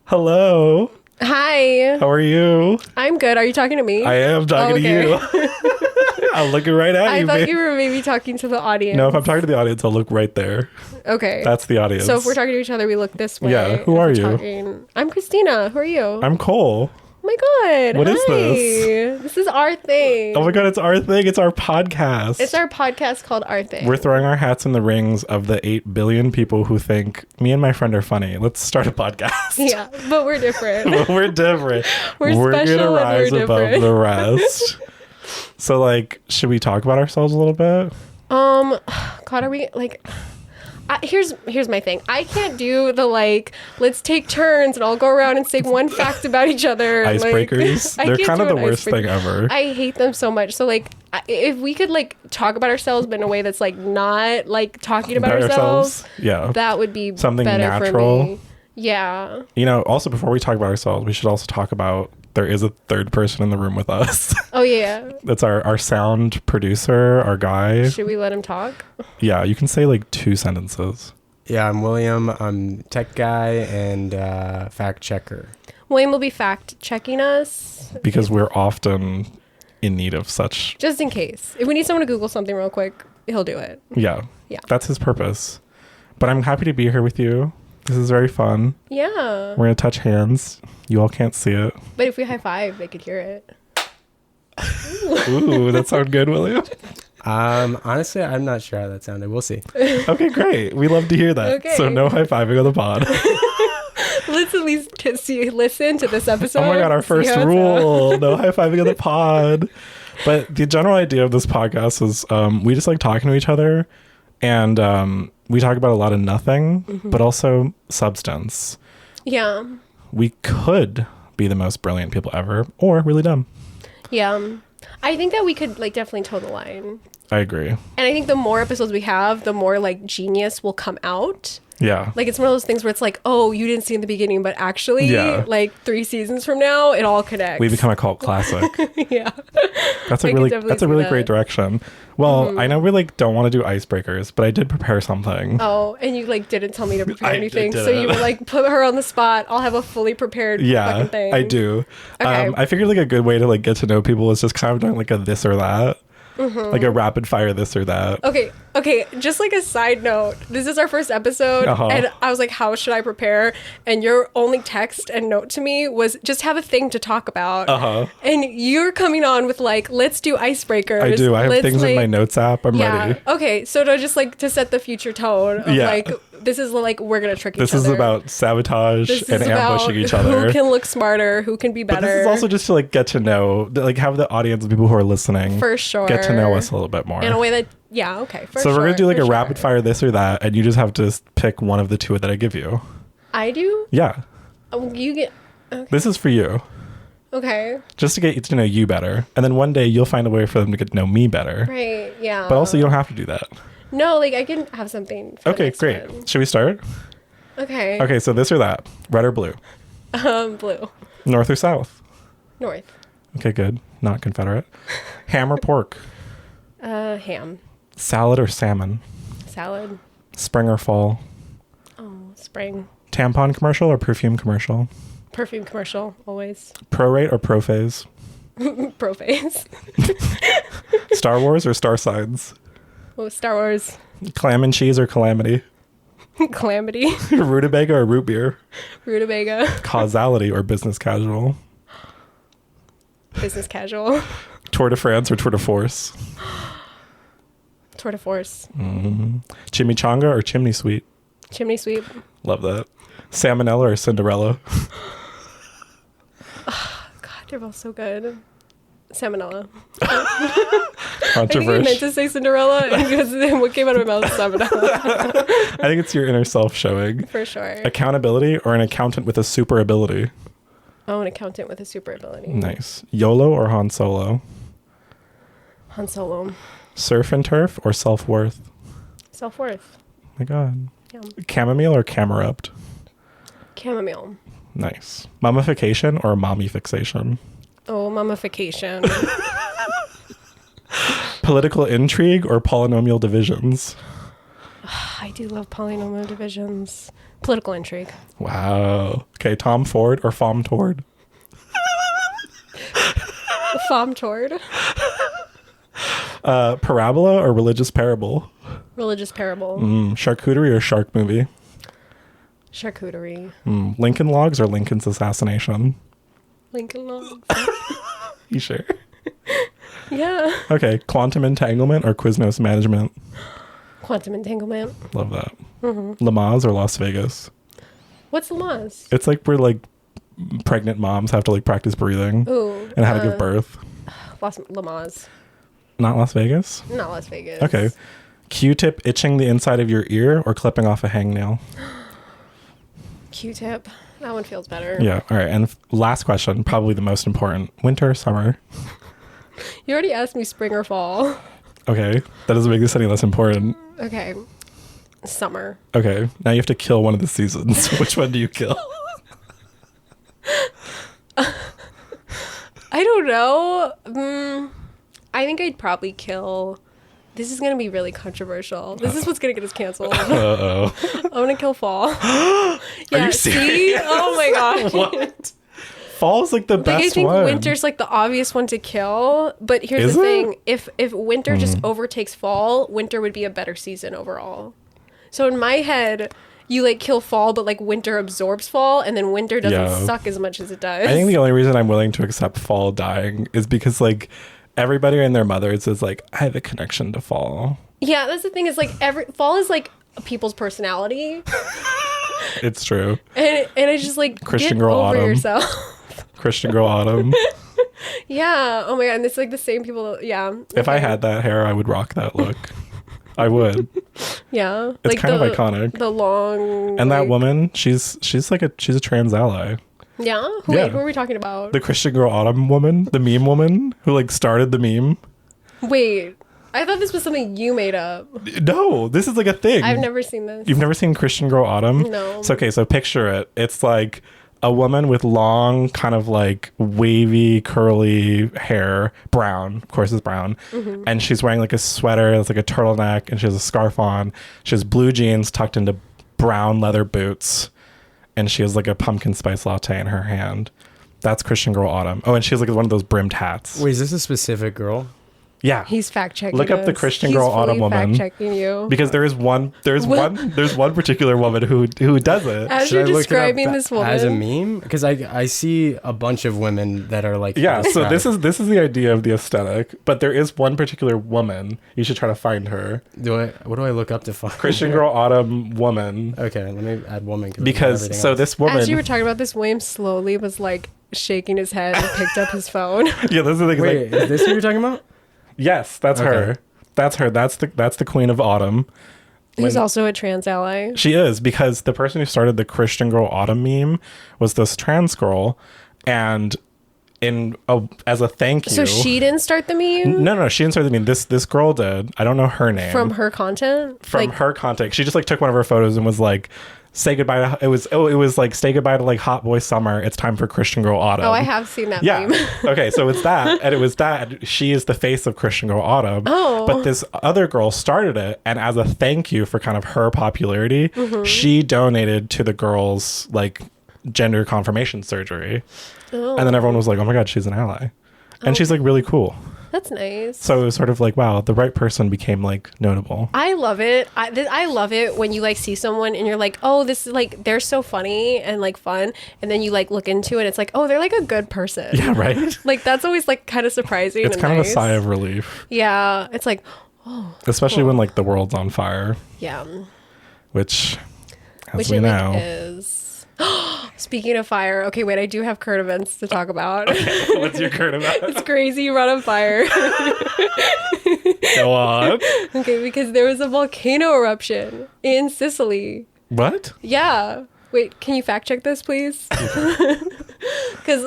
Hello. Hi. How are you? I'm good. Are you talking to me? I am talking to you. I'm looking right at you. I thought you were maybe talking to the audience. No, if I'm talking to the audience, I'll look right there. Okay. That's the audience. So if we're talking to each other, we look this way. Yeah. Who are you? I'm Christina. Who are you? I'm Kole. Oh my God. What is Hi. this? This is our thing. Oh my God, it's our thing. It's our podcast. It's our podcast called Our Thing. We're throwing our hats in the rings of the 8 billion people who think me and my friend are funny. Let's start a podcast. Yeah, but we're different. But we're different. We're special gonna and rise we're above different. the rest. So, like, should we talk about ourselves a little bit? God, are we like... here's my thing. I can't do the let's take turns and I'll go around and say one fact about each other. Icebreakers. They're kind of the worst thing ever. I hate them so much. So if we could talk about ourselves but in a way that's not talking about ourselves, yeah, that would be something better natural. For me. Yeah. Also before we talk about ourselves, we should also talk about there is a third person in the room with us. Oh yeah. That's our sound producer, our guy. Should we let him talk? Yeah, you can say 2 sentences. Yeah, I'm William. I'm tech guy and fact checker. William will be fact checking us because we're often in need of such. Just in case. If we need someone to Google something real quick, he'll do it. Yeah. Yeah. That's his purpose. But I'm happy to be here with you. This is very fun. Yeah. We're going to touch hands. You all can't see it. But if we high five, they could hear it. Ooh, that sound good, William? Honestly, I'm not sure how that sounded. We'll see. Okay, great. We love to hear that. Okay. So no high-fiving on the pod. Let's at least listen to this episode. Oh my God, our first rule. No high-fiving on the pod. But the general idea of this podcast is we just like talking to each other. And we talk about a lot of nothing, but also substance. Yeah. We could be the most brilliant people ever, or really dumb. Yeah. I think that we could definitely toe the line. I agree. And I think the more episodes we have, the more genius will come out. Yeah. It's one of those things where it's oh, you didn't see in the beginning, but actually, 3 seasons from now, it all connects. We become a cult classic. Yeah. That's a really great direction. Well, I know we don't want to do icebreakers, but I did prepare something. Oh, and you didn't tell me to prepare anything, so you were put her on the spot. I'll have a fully prepared fucking thing. I do. Okay. I figured a good way to get to know people is just kind of doing a this or that. Like a rapid fire this or that. Okay, just a side note, this is our first episode, and I was how should I prepare? And your only text and note to me was just have a thing to talk about. And you're coming on with let's do icebreakers. I do. I have things in my notes app. I'm ready. Okay, so to just to set the future tone of this is we're gonna trick each other. This is about sabotage and ambushing each other. Who can look smarter? Who can be better? But this is also just to get to know, have the audience of people who are listening for sure get to know us a little bit more in a way that so we're gonna do a rapid fire this or that, and you just have to pick one of the 2 that I give you. I do? Yeah. You get. Okay. This is for you. Okay. Just to get to know you better, and then one day you'll find a way for them to get to know me better. Right. Yeah. But also, you don't have to do that. No, I can have something. For Okay, great. one. Should we start? Okay. Okay, so this or that, red or blue? Blue. North or south? North. Okay, good. Not Confederate. Ham or pork? Ham. Salad or salmon? Salad. Spring or fall? Oh, spring. Tampon commercial or perfume commercial? Perfume commercial, always. Prorate or prophase? Prophase. Star Wars or Star Signs? Oh, Star Wars. Clam and cheese or calamity? Calamity. Rutabaga or root beer? Rutabaga. Causality or business casual? Business casual. Tour de France or Tour de Force? Tour de Force. Chimichanga or chimney sweet? Chimney sweep. Love that. Salmonella or Cinderella? God, they're both so good. Salmonella. Controversial. I think I meant to say Cinderella, because what came out of my mouth was Salmonella. I think it's your inner self showing. For sure. Accountability or an accountant with a super ability? Oh, an accountant with a super ability. Nice. YOLO or Han Solo? Han Solo. Surf and turf or self-worth? Self-worth. Oh my God. Yeah. Chamomile or Camerupt? Chamomile. Nice. Mummification or mommy fixation? Oh, mummification. Political intrigue or polynomial divisions? I do love polynomial divisions. Political intrigue. Wow. Okay, Tom Ford or Fom Tord? Fom Tord. Parabola or religious parable? Religious parable. Charcuterie or shark movie? Charcuterie. Lincoln Logs or Lincoln's assassination? Lincoln Logs. You sure? Yeah. Okay, quantum entanglement or Quiznos management? Quantum entanglement. Love that. Lamaze or Las Vegas? What's Lamaze? It's like where like pregnant moms have to like practice breathing and how to give birth. Lamaze. Not Las Vegas? Not Las Vegas. Okay. Q-tip itching the inside of your ear or clipping off a hangnail? Q-tip. That one feels better. Yeah. All right. And last question, probably the most important. Winter or summer? You already asked me spring or fall. Okay. That doesn't make this any less important. Okay. Summer. Okay. Now you have to kill one of the seasons. Which one do you kill? I don't know. I think I'd probably kill... This is going to be really controversial. This is what's going to get us canceled. Uh-oh. I'm going to kill fall. Are you serious? See? Oh my god. What? Fall's like the best I think one. winter's like the obvious one to kill, but here's the thing. If winter just overtakes fall, winter would be a better season overall. So in my head, you like kill fall, but like winter absorbs fall, and then winter doesn't suck as much as it does. I think the only reason I'm willing to accept fall dying is because like everybody and their mothers is like, I have a connection to fall. Yeah, that's the thing is like fall is like people's personality. It's true. And I just like Christian get girl over autumn. yourself. Christian girl autumn. Yeah. Oh my god. And it's like the same people. Yeah. If I had that hair, I would rock that look. I would. Yeah. It's like kind of iconic. The long. And that woman, she's a trans ally. Yeah. Wait, who are we talking about? The Christian girl autumn woman, the meme woman who like started the meme. Wait. I thought this was something you made up. No, this is like a thing. I've never seen this. You've never seen Christian Girl Autumn? No. It's okay, so picture it. It's like a woman with long, kind of like wavy, curly hair, brown. Of course, it's brown. And she's wearing like a sweater that's like a turtleneck, and she has a scarf on. She has blue jeans tucked into brown leather boots, and she has like a pumpkin spice latte in her hand. That's Christian Girl Autumn. Oh, and she has like one of those brimmed hats. Wait, is this a specific girl? Yeah. He's fact checking. Look up the Christian Girl Autumn woman. Fact checking you. Because there's one particular woman who does it. As Should you're I look it describing up this woman as a meme, because I see a bunch of women that are like Yeah, so this is the idea of the aesthetic, but there is one particular woman. You should try to find her. What do I look up to find? Christian Girl Autumn woman. Okay, let me add woman Because so else. this woman. As you were talking about this, William slowly was like shaking his head and picked up his phone. Yeah, this is the thing. Wait, Like, is this who you're talking about? yes, that's her. That's her. That's the Queen of Autumn. Who's also a trans ally. She is, because the person who started the Christian Girl Autumn meme was this trans girl, and as a thank you. So she didn't start the meme? No, she didn't start the meme. This girl did. I don't know her name. From her content? From her content. She just like took one of her photos and was like, say goodbye to it was like say goodbye to like hot boy summer. It's time for Christian Girl Autumn. Oh, I have seen that yeah. meme. Okay, so it's that, and it was that she is the face of Christian Girl Autumn. Oh. But this other girl started it, and as a thank you for kind of her popularity, she donated to the girls like gender confirmation surgery. Oh. And then everyone was like, oh my god, she's an ally. And she's like really cool. That's nice. So it was sort of like, wow, the right person became like notable. I love it. I love it when you like see someone and you're like, oh, this is like, they're so funny and like fun. And then you like look into it. It's like, oh, they're like a good person. Yeah, right? Like that's always like kind of surprising. It's and kind of nice. a sigh of relief. Yeah. It's like, oh. Especially when like the world's on fire. Yeah. Which Which we it know. like is. Speaking of fire, okay, wait, I do have current events to talk about. Okay, what's your current event? It's crazy, run on fire. Go on. Okay, because there was a volcano eruption in Sicily. What? Yeah. Wait, can you fact check this, please? Because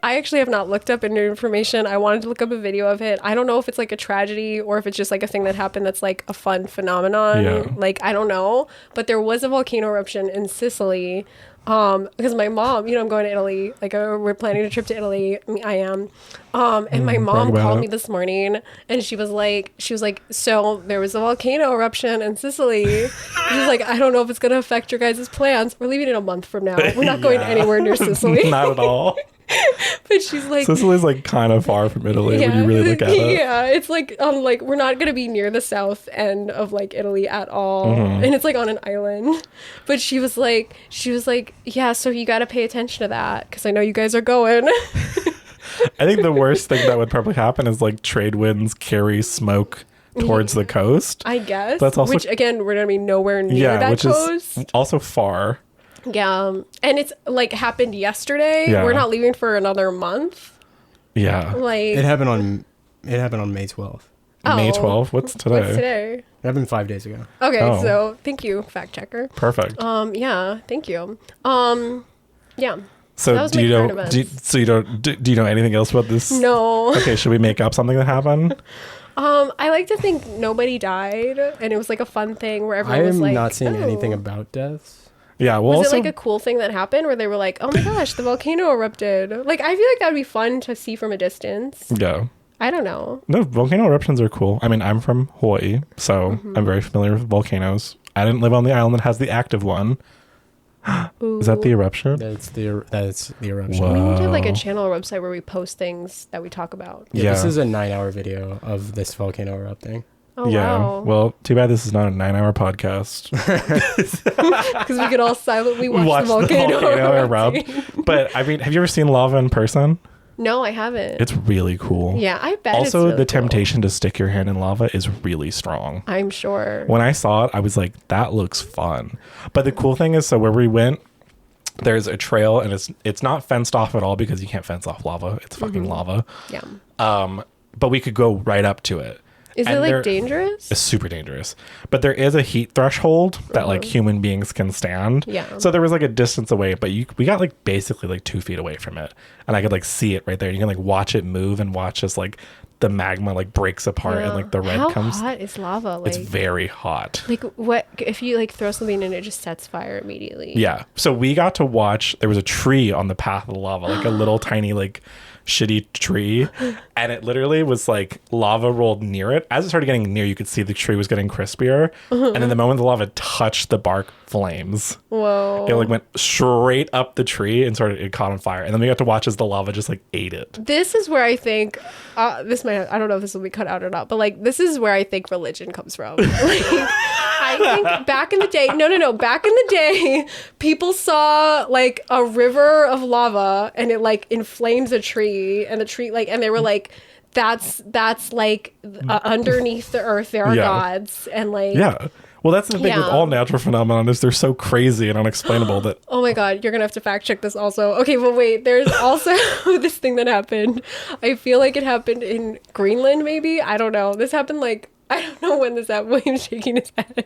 I actually have not looked up any information. I wanted to look up a video of it. I don't know if it's like a tragedy or if it's just like a thing that happened that's like a fun phenomenon. Yeah. Like, I don't know. But there was a volcano eruption in Sicily because my mom, I'm going to Italy. Like we're planning a trip to Italy. I am. And my mom called me this morning and she was like, so there was a volcano eruption in Sicily. She's like, I don't know if it's going to affect your guys' plans. We're leaving in a month from now. We're not going anywhere near Sicily. Not at all. But she's like, Sicily's like kind of far from Italy when you really look at it. Yeah, it's like we're not gonna be near the south end of like Italy at all, and it's like on an island. But she was like, yeah, so you got to pay attention to that because I know you guys are going. I think the worst thing that would probably happen is like trade winds carry smoke towards the coast. I guess. That's also, which again, we're gonna be nowhere near that coast. Is also far. Yeah, and it's like happened yesterday. Yeah. We're not leaving for another month. Yeah, like it happened on May 12th. May 12th. What's today? What's today? It happened 5 days ago. Okay, so thank you, fact checker. Perfect. Yeah, thank you. Yeah. So do you know anything else about this? No. Okay, should we make up something that happened? I like to think nobody died, and it was like a fun thing where everyone was like, I am not seeing anything about deaths. Yeah, well, was it like a cool thing that happened where they were like, oh my gosh, the volcano erupted? Like, I feel like that would be fun to see from a distance. Yeah. I don't know. No, volcano eruptions are cool. I mean, I'm from Hawaii, so I'm very familiar with volcanoes. I didn't live on the island that has the active one. Is that the eruption? That's the eruption. Whoa. We need to have like a channel or website where we post things that we talk about. Yeah, this is a 9-hour video of this volcano erupting. Oh, yeah. Wow. Well, too bad this is not a 9-hour podcast. Because we could all silently watch the volcano erupt. But I mean, have you ever seen lava in person? No, I haven't. It's really cool. Yeah, I bet. Also, it's really the cool. temptation to stick your hand in lava is really strong. I'm sure. When I saw it, I was like, that looks fun. But the cool thing is, so where we went, there's a trail and it's not fenced off at all because you can't fence off lava. It's fucking lava. Yeah. But we could go right up to it. Is it like dangerous? It's super dangerous. But there is a heat threshold that like human beings can stand. Yeah. So there was like a distance away, but we got like basically like 2 feet away from it. And I could like see it right there. You can like watch it move and watch as like the magma like breaks apart and like the red comes. How hot is lava? Like, It's very hot. Like what if you like throw something in, it just sets fire immediately? Yeah. So we got to watch, there was a tree on the path of the lava, like a little tiny like shitty tree, and it literally was like lava rolled near it. As it started getting near, you could see the tree was getting crispier, and then the moment the lava touched the bark, flames. Whoa. It like went straight up the tree and it caught on fire, and then we got to watch as the lava just like ate it. This is where I think I don't know if this will be cut out or not, but like this is where I think religion comes from. Like, I think back in the day, back in the day, people saw like a river of lava and it like inflames a tree, and the tree like, and they were like, that's like underneath the earth there are gods, and like Well, that's the thing with all natural phenomena is they're so crazy and unexplainable that oh my god, you're gonna have to fact check this also. Okay, well wait, there's also this thing that happened. I feel like it happened in Greenland, maybe. I don't know. This happened like, I don't know when this happened. William's shaking his head.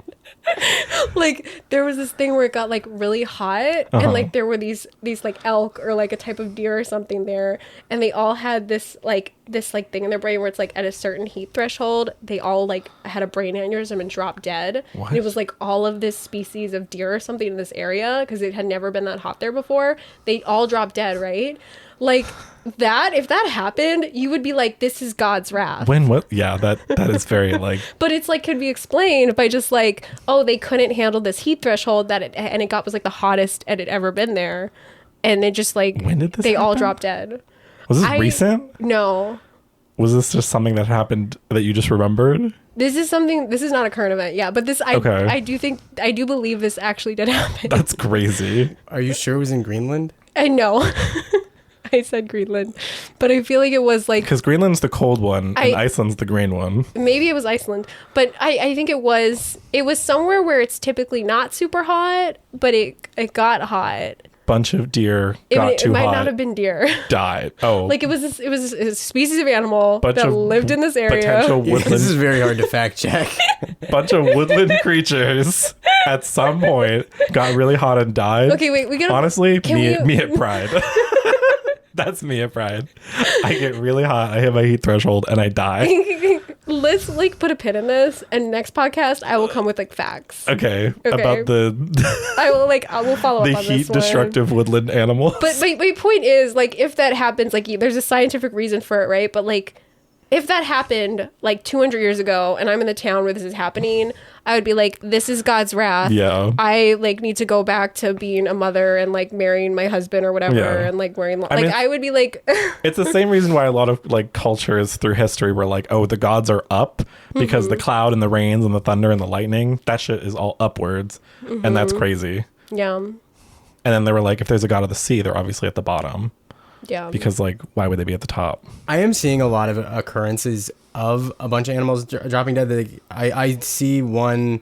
Like there was this thing where it got like really hot, and like there were these like elk or like a type of deer or something there, and they all had this thing in their brain where it's like at a certain heat threshold they all like had a brain aneurysm and dropped dead. What? And it was like all of this species of deer or something in this area, because it had never been that hot there before, they all dropped dead, right? Like that, if that happened, you would be like, this is God's wrath. that is very like But it's like could be explained by just like, oh, they couldn't handle this heat threshold and it was like the hottest it had ever been there, and they just like, when did this they all happen? dropped dead. Was this recent? No. Was this just something that happened that you just remembered? This is not a current event, yeah, but I do believe this actually did happen. That's crazy. Are you sure it was in Greenland? I know. I said Greenland, but I feel like it was like, because Greenland's the cold one and Iceland's the green one. Maybe it was Iceland, but I think it was somewhere where it's typically not super hot, but it got hot. Bunch of deer got too hot. It might not have been deer. Died. Oh, like it was a species of animal that lived in this area. Potential woodland. This is very hard to fact check. Bunch of woodland creatures at some point got really hot and died. Okay, wait, we gotta. Honestly, me at Pride. That's me at Pride. I get really hot. I hit my heat threshold and I die. let's like put a pin in this, and next podcast I will come with like facts. Okay. About the I will follow up on this heat one. destructive woodland animals. But my point is, like, if that happens, like, there's a scientific reason for it, right? But like, if that happened like 200 years ago and I'm in the town where this is happening, I would be like, this is God's wrath. Yeah. I like need to go back to being a mother and like marrying my husband or whatever. Yeah. And like wearing, I mean, I would be like, it's the same reason why a lot of like cultures through history were like, oh, the gods are up because the cloud and the rains and the thunder and the lightning, that shit is all upwards. And that's crazy. yeah. And then they were like, if there's a god of the sea, they're obviously at the bottom. Yeah. Because like, why would they be at the top? I am seeing a lot of occurrences of a bunch of animals dropping dead. I see one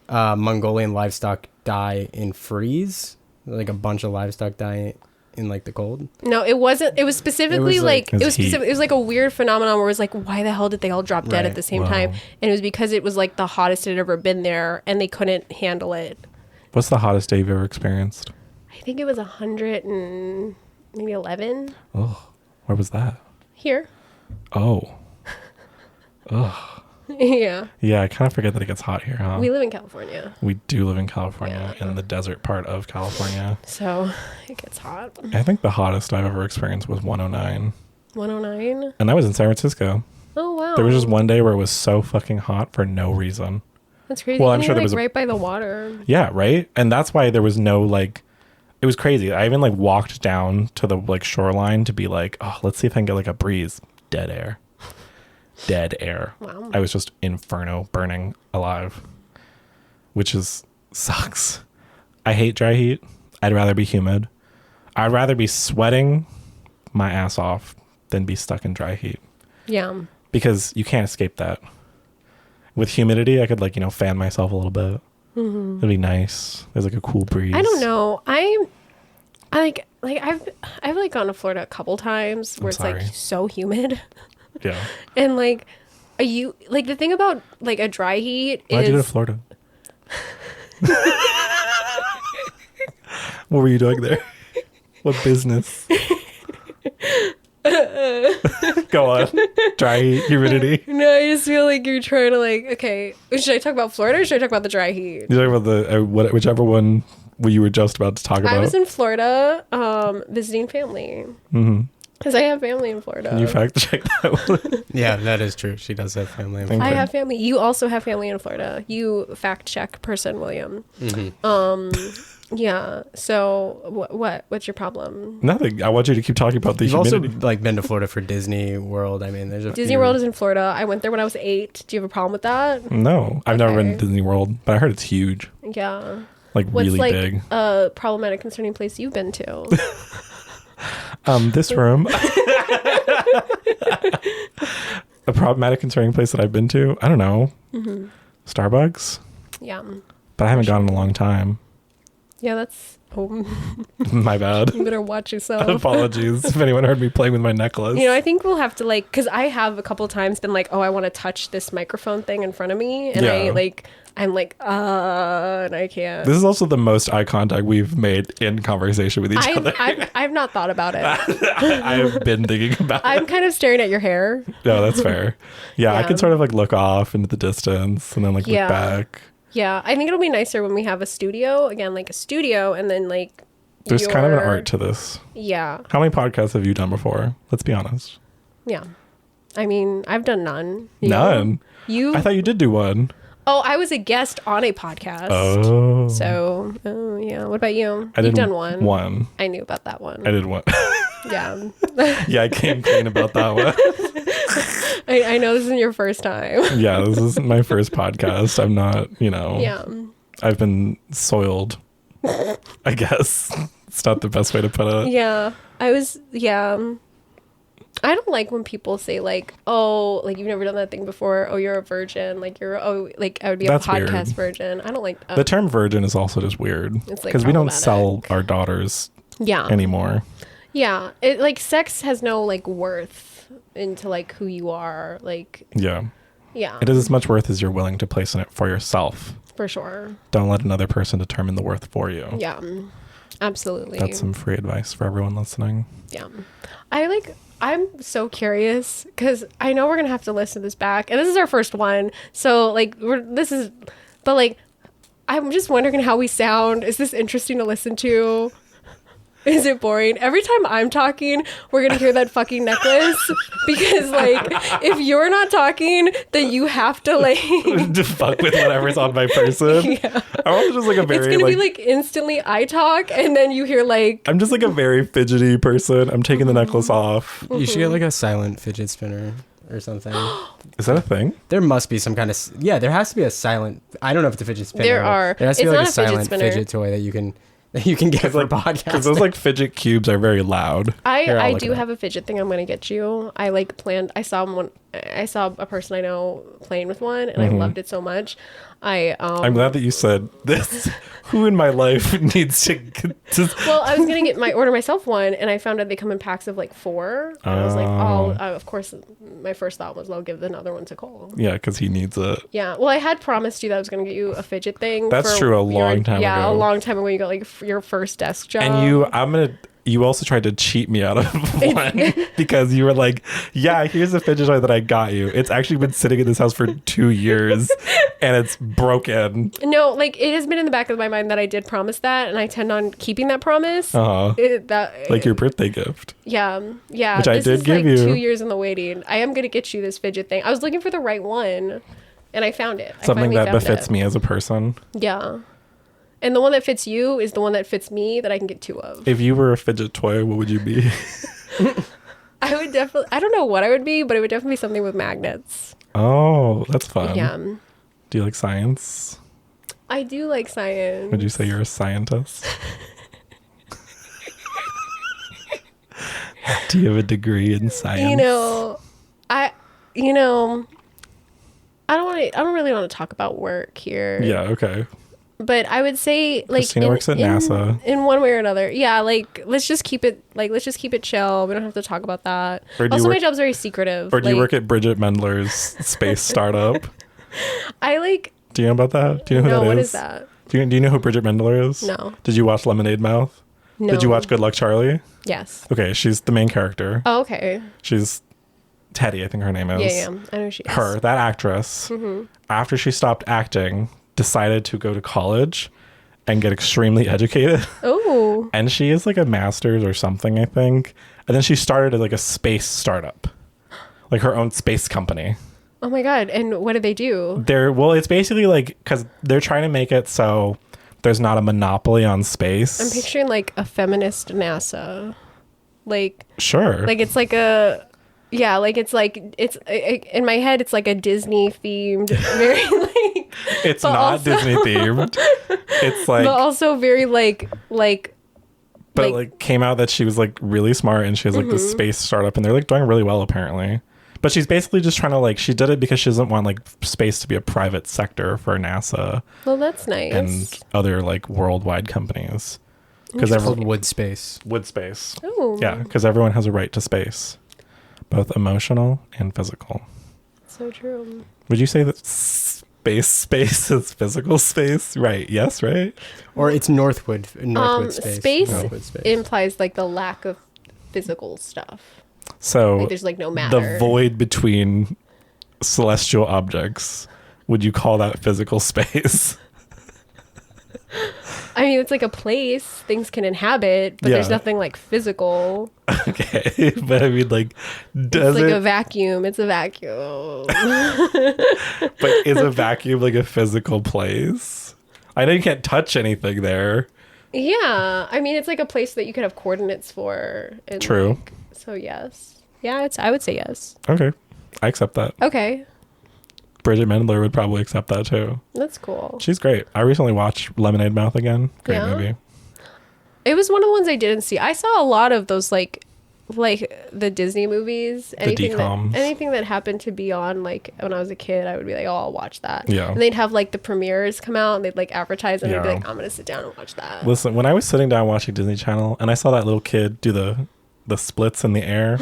Mongolian livestock die in freeze, like a bunch of livestock die in like the cold. No, it wasn't. It was specifically it was heat. specific. It was like a weird phenomenon where it was like, why the hell did they all drop dead at the same time? And it was because it was like the hottest it had ever been there, and they couldn't handle it. What's the hottest day you've ever experienced? I think it was 111 Oh, where was that? here. Oh. Ugh. Yeah. Yeah, I kind of forget that it gets hot here, huh? We live in California, We do live in California, Yeah. in the desert part of California. so it gets hot. I think the hottest I've ever experienced was 109. 109. And that was in San Francisco. Oh wow. There was just one day where it was so fucking hot for no reason. That's crazy. Well, And I'm sure you're, there was right by the water. Yeah, right? And that's why there was no like, it was crazy. I even like walked down to the like shoreline to be like, oh, let's see if I can get like a breeze. Dead air. Dead air. Wow. I was just inferno burning alive, which is sucks. I hate dry heat. I'd rather be humid. I'd rather be sweating my ass off than be stuck in dry heat, Yeah. because you can't escape that. With humidity, I could like, fan myself a little bit. It'd be nice. There's like a cool breeze. I don't know. I like I've like gone to Florida a couple times where it's like sorry. so humid. Yeah. And like, are you like the thing about like a dry heat Why'd is you go to Florida? What were you doing there? What business? Go on. Dry heat, humidity. No, I just feel like you're trying to like, okay, should I talk about Florida or should I talk about the dry heat? You're talking about the whichever one you were just about to talk about. I was in Florida visiting family. Mm-hmm. Because I have family in Florida. Can you fact check that one? Yeah, that is true. She does have family. Thank I you. have family. You also have family in Florida. You fact check person, William. Yeah. So what's your problem? Nothing. I want you to keep talking about the You've also humidity. like been to Florida for Disney World. I mean, there's a Disney few- World is in Florida. I went there when I was 8. Do you have a problem with that? No, I've never been Okay. to Disney World, but I heard it's huge. Yeah. Like What's really like big. a problematic, concerning place you've been to? This room. A problematic, concerning place that I've been to. I don't know. Starbucks, Yeah. but I haven't gone in a long time. Yeah, that's... Oh, My bad. you better watch yourself. Apologies if anyone heard me playing with my necklace. You know, I think we'll have to like, because I have a couple times been like, oh, I want to touch this microphone thing in front of me. And Yeah. I'm like, and I can't. This is also the most eye contact we've made in conversation with each other. I've not thought about it. I've been thinking about it. I'm kind of staring at your hair. No, that's fair. Yeah, I Yeah. can sort of like look off into the distance and then like Yeah. look back. Yeah, I think it'll be nicer when we have a studio. Again, like a studio, and then like There's kind of an your- art to this. Yeah. How many podcasts have you done before? Let's be honest. Yeah. I mean, I've done none. You know? None. You? I thought you did do one. Oh, I was a guest on a podcast. Oh. So, yeah. What about you? I You've did done one. One. I knew about that one. I did one. Yeah. Yeah, I came clean about that one. I know this isn't your first time. Yeah, this is my first podcast. I'm not, Yeah. I've been soiled, I guess. It's not the best way to put it. Yeah. I don't like when people say like, oh, like you've never done that thing before. Oh, you're a virgin. Like like I would be That's a podcast weird. virgin. I don't like The term virgin is also just weird. It's, like, Because we don't sell problematic. our daughters yeah. anymore. Yeah. It like sex has no like worth into like who you are. Like, Yeah. yeah. It is as much worth as you're willing to place in it for yourself. For sure. Don't let another person determine the worth for you. Yeah. Absolutely. That's some free advice for everyone listening. Yeah. I'm so curious because I know we're going to have to listen to this back. And this is our first one. So, like, but, like, I'm just wondering how we sound. Is this interesting to listen to? Is it boring? Every time I'm talking, we're going to hear that fucking necklace. Because, like, if you're not talking, then you have to, like... to fuck with whatever's on my person. Yeah. I'm also just, like, a very, it's going to be, like, instantly I talk, and then you hear, like... I'm just, like, a very fidgety person. I'm taking the necklace off. You should get, like, a silent fidget spinner or something. Is that a thing? There must be some kind of... Yeah, there has to be a silent... I don't know if it's a fidget spinner. There are. There has to be, like, a silent fidget toy that you can get for podcasting. Because those like fidget cubes are very loud. I do have a fidget thing I'm gonna get you. I like planned. I saw a person I know playing with one, and I loved it so much. I'm glad that you said this. Who in my life needs to Well, I was gonna order myself one, and I found out they come in packs of like 4. And I was like, of course. My first thought was, I'll give another one to Cole. Yeah, because he needs it. Yeah. Well, I had promised you that I was gonna get you a fidget thing. That's true. A long time ago. Yeah, a long time ago. You got like your first desk job. And you also tried to cheat me out of one because you were like, yeah, here's a fidget toy that I got you. It's actually been sitting in this house for 2 years and it's broken. No, like it has been in the back of my mind that I did promise that, and I intend on keeping that promise. Like your birthday gift. Yeah. Which I did give you. 2 years in the waiting. I am going to get you this fidget thing. I was looking for the right one and I found it. Something that befits me as a person. Yeah. And the one that fits you is the one that fits me that I can get 2 of. If you were a fidget toy, what would you be? I would definitely... I don't know what I would be, but it would definitely be something with magnets. Oh, that's fun. Yeah. Do you like science? I do like science. Would you say you're a scientist? Do you have a degree in science? I don't really want to talk about work here. Yeah, okay. But I would say, like, Christina works at NASA. In one way or another. Yeah, like, let's just keep it chill. We don't have to talk about that. Also, my job's very secretive. Or do you work at Bridget Mendler's space startup? Do you know about that? Do you know who that is? No, what is that? Do you know who Bridget Mendler is? No. Did you watch Lemonade Mouth? No. Did you watch Good Luck Charlie? Yes. Okay, she's the main character. Oh, okay. She's Teddy, I think her name is. Yeah, I know she is. Her, that actress, after she stopped acting, decided to go to college and get extremely educated. Oh. And she is like a master's or something, I think. And then she started like a space startup, like her own space company. Oh my God. And what do they do? It's basically like, because they're trying to make it so there's not a monopoly on space. I'm picturing like a feminist NASA. Like, sure. Like it's like in my head, it's like a Disney themed, very like. It's not also, Disney themed. It's like, but also very like. But like came out that she was like really smart and she has like this space startup and they're like doing really well apparently. But she's basically just trying to like, she did it because she doesn't want like space to be a private sector for NASA. Well, that's nice. And other like worldwide companies. Because it's called Wood Space. Wood Space. Oh. Yeah, because everyone has a right to space, both emotional and physical. So true. Would you say that space is physical space? Right. Yes, right? Or it's Northwood space. Space implies like the lack of physical stuff. So like there's like no matter. The void between celestial objects, would you call that physical space? I mean, it's like a place things can inhabit, but there's nothing like physical. Okay, but I mean, like, does it's like a vacuum? It's a vacuum. But is a vacuum like a physical place? I know you can't touch anything there. Yeah, I mean, it's like a place that you could have coordinates for. And true. Like, so yes, yeah, I would say yes. Okay, I accept that. Okay. Bridget Mendler would probably accept that too. That's cool. She's great. I recently watched Lemonade Mouth again. Great movie. It was one of the ones I didn't see. I saw a lot of those like the Disney movies. Anything that happened to be on like when I was a kid, I would be like, oh, I'll watch that. Yeah. And they'd have like the premieres come out and they'd like advertise and I'd be like, I'm gonna sit down and watch that. Listen, when I was sitting down watching Disney Channel and I saw that little kid do the splits in the air.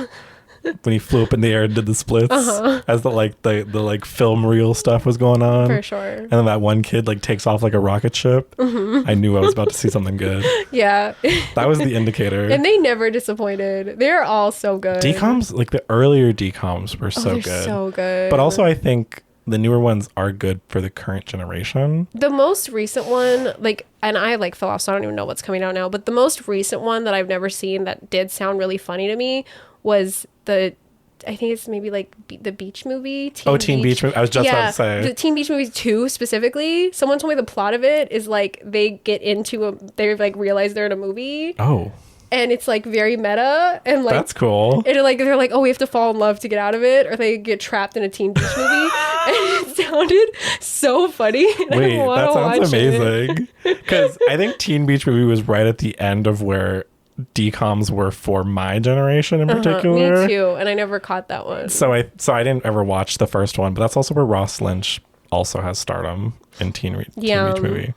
when he flew up in the air and did the splits as the film reel stuff was going on. For sure. And then that one kid like takes off like a rocket ship. I knew I was about to see something good. Yeah. That was the indicator. And they never disappointed. They're all so good. DComs, like the earlier DComs were so they're good. so good. But also I think the newer ones are good for the current generation. The most recent one, like, and I like fell off, so I don't even know what's coming out now, but the most recent one that I've never seen that did sound really funny to me was I think it's maybe like the beach movie. Teen Beach Movie. I was just about to say. The Teen Beach Movie 2 specifically. Someone told me the plot of it is like they get into they like realize they're in a movie. Oh. And it's like very meta and like that's cool. And like they're like, oh, we have to fall in love to get out of it, or they get trapped in a Teen Beach movie. And it sounded so funny. Wait, that sounds amazing. Because I think Teen Beach Movie was right at the end of where DComs were for my generation in particular. Me too, and I never caught that one. So I didn't ever watch the first one, but that's also where Ross Lynch also has stardom in Teen Beach Movie.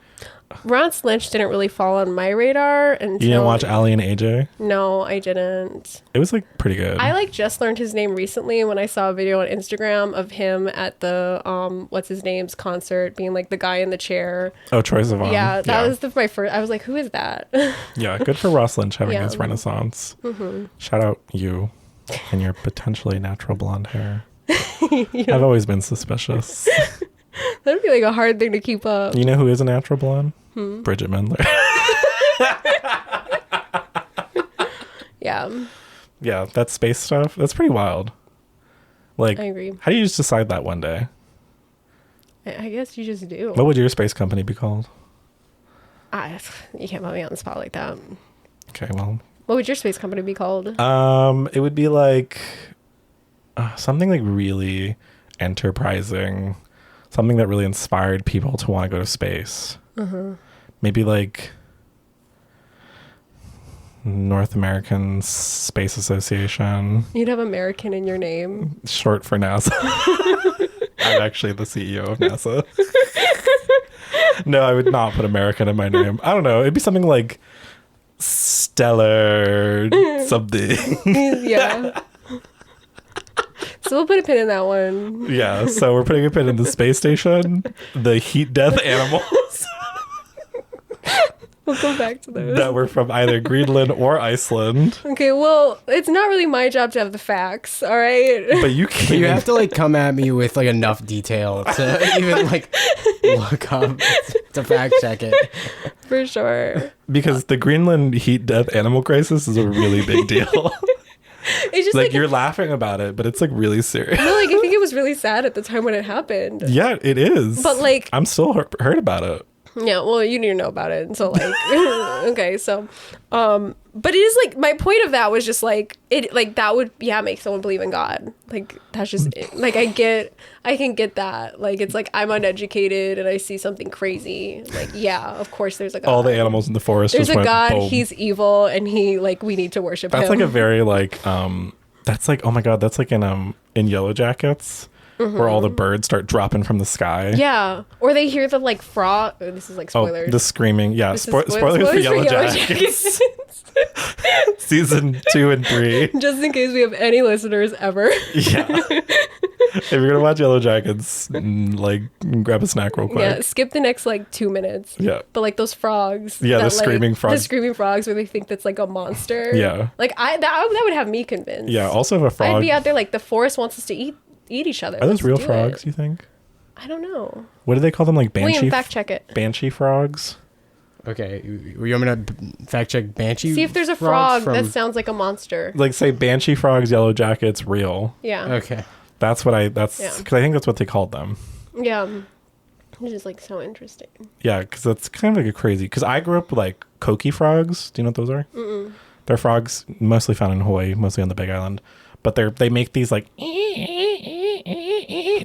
Ross Lynch didn't really fall on my radar until... You didn't watch Ally and AJ? No, I didn't. It was like pretty good. I like just learned his name recently when I saw a video on Instagram of him at the what's his name's concert, being like the guy in the chair. Oh, Troye Sivan. Yeah, that was my first. I was like, who is that? Yeah, good for Ross Lynch having his renaissance. Shout out you and your potentially natural blonde hair. I've always been suspicious. That'd be like a hard thing to keep up. You know who is a natural blonde? Bridget Mendler. Yeah. Yeah, that space stuff, that's pretty wild. Like, I agree. How do you just decide that one day? I guess you just do. What would your space company be called? You can't put me on the spot like that. Okay, well. What would your space company be called? It would be like something like really enterprising. Something that really inspired people to want to go to space. Maybe like North American Space Association. You'd have American in your name. Short for NASA. I'm actually the CEO of NASA. No, I would not put American in my name. I don't know. It'd be something like Stellar something. Yeah. So we'll put a pin in that one. Yeah, so we're putting a pin in the space station, the heat death animals. We'll go back to those. That were from either Greenland or Iceland. Okay, well, it's not really my job to have the facts, all right? But you can. But you have to like come at me with like enough detail to even like look up to fact check it. For sure. Because the Greenland heat death animal crisis is a really big deal. It's just like you're laughing about it, but it's like really serious. No, like I think it was really sad at the time when it happened. Yeah, it is. But like I'm still hurt about it. Yeah, well, you didn't know about it, and so like okay, so but it is like my point of that was just like it like that would make someone believe in God. Like that's just like I can get that. Like it's like I'm uneducated and I see something crazy. Like yeah, of course there's a God. All the animals in the forest. There's just a God. Boom. He's evil, and he like we need to worship him. That's like a very like that's like oh my God, that's like in Yellow Jackets. Where all the birds start dropping from the sky. Yeah. Or they hear the like frog. Oh, this is like spoilers. Oh, the screaming. Yeah. Spoilers For Yellow Jackets. Season 2 and 3. Just in case we have any listeners ever. Yeah. If you're going to watch Yellow Jackets, like grab a snack real quick. Yeah. Skip the next like 2 minutes. Yeah. But like those frogs. Yeah. The screaming frogs. The screaming frogs where they think that's like a monster. Yeah. Like that would have me convinced. Yeah. Also if a frog. I'd be out there like the forest wants us to eat each other. Are those real frogs, you think? I don't know. What do they call them? Like banshee? William, fact check it. Banshee frogs? Okay. You want me to fact check banshee? See if there's a frog that sounds like a monster. Like say banshee frogs, Yellow Jackets, real. Yeah. Okay. That's what because I think that's what they called them. Yeah. Which is like so interesting. Yeah, because that's kind of like a crazy. Because I grew up with like koki frogs. Do you know what those are? Mm-mm. They're frogs mostly found in Hawaii, mostly on the Big Island. But they make these like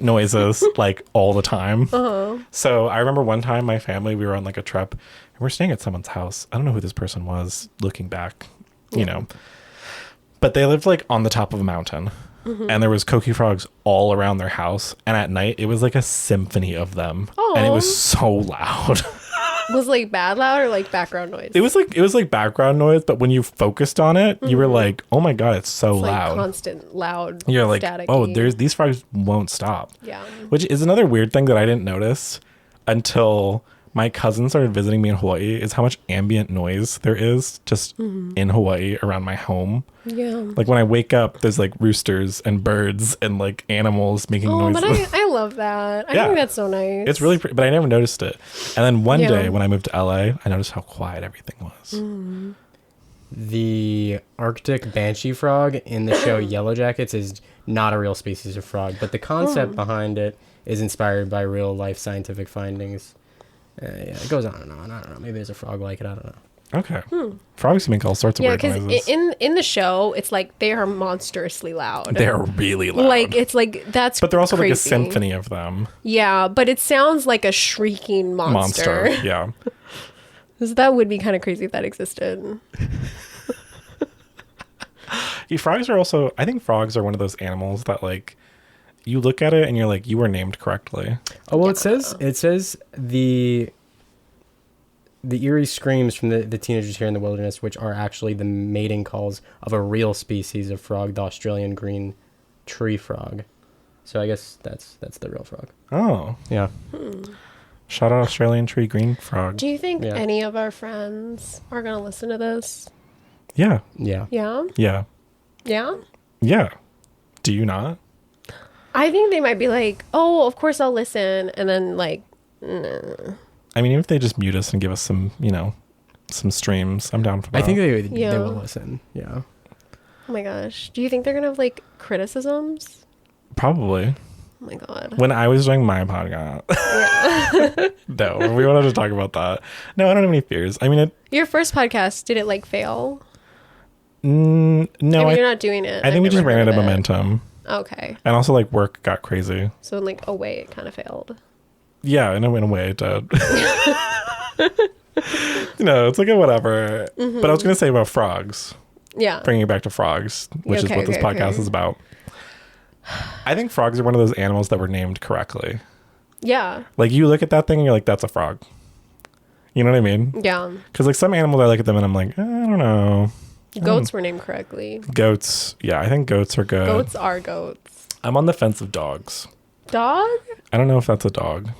noises like all the time. So I remember one time my family, we were on like a trip and we're staying at someone's house. I don't know who this person was looking back, you know. But they lived like on the top of a mountain. And there was koki frogs all around their house. And at night, it was like a symphony of them. And it was so loud. Was like bad loud or like background noise? It was like background noise, but when you focused on it, you were like, "Oh my god, it's so loud!" Like constant loud. You're like, staticky. "Oh, these frogs won't stop." Yeah. Which is another weird thing that I didn't notice until my cousin started visiting me in Hawaii, is how much ambient noise there is just in Hawaii around my home. Yeah. Like when I wake up, there's like roosters and birds and like animals making noises. But I love that. I think that's so nice. It's really pretty, but I never noticed it. And then one day when I moved to LA, I noticed how quiet everything was. The Arctic banshee frog in the show Yellow Jackets is not a real species of frog, but the concept behind it is inspired by real life scientific findings. Yeah, it goes on and on. I don't know. Maybe there's a frog like it. I don't know. Okay. Frogs make all sorts of weird noises. Yeah, because in the show, it's like they are monstrously loud. They're really loud. Like, it's like, that's But they're also crazy. like a symphony of them. Yeah, but it sounds like a shrieking monster. Yeah. So that would be kind of crazy if that existed. Frogs are also, I think frogs are one of those animals that like, you look at it and you're like, you were named correctly. Oh, well, it says the eerie screams from the teenagers here in the wilderness, which are actually the mating calls of a real species of frog, the Australian green tree frog. So I guess that's the real frog. Oh. Yeah. Shout out Australian tree green frog. Do you think any of our friends are going to listen to this? Yeah. Yeah. Yeah? Yeah. Yeah? Yeah. Do you not? I think they might be like, oh, of course I'll listen. And then like, nah. I mean, even if they just mute us and give us some, some streams, I'm down for that. I think they will listen. Yeah. Oh my gosh. Do you think they're going to have like criticisms? Probably. Oh my God. When I was doing my podcast. No, we wanted to talk about that. No, I don't have any fears. I mean, your first podcast, did it like fail? No. You're not doing it. I think we just ran out of momentum. Okay. And also like work got crazy. So in like a way it kind of failed. Yeah, in a way it did. It's like a whatever. But I was going to say about frogs. Yeah. Bringing it back to frogs, which is what this podcast is about. I think frogs are one of those animals that were named correctly. Yeah. Like you look at that thing and you're like, that's a frog. You know what I mean? Yeah. Because like some animals I look at them and I'm like, I don't know. Goats were named correctly. Goats. Yeah, I think goats are good. Goats are goats. I'm on the fence of dogs. Dog? I don't know if that's a dog.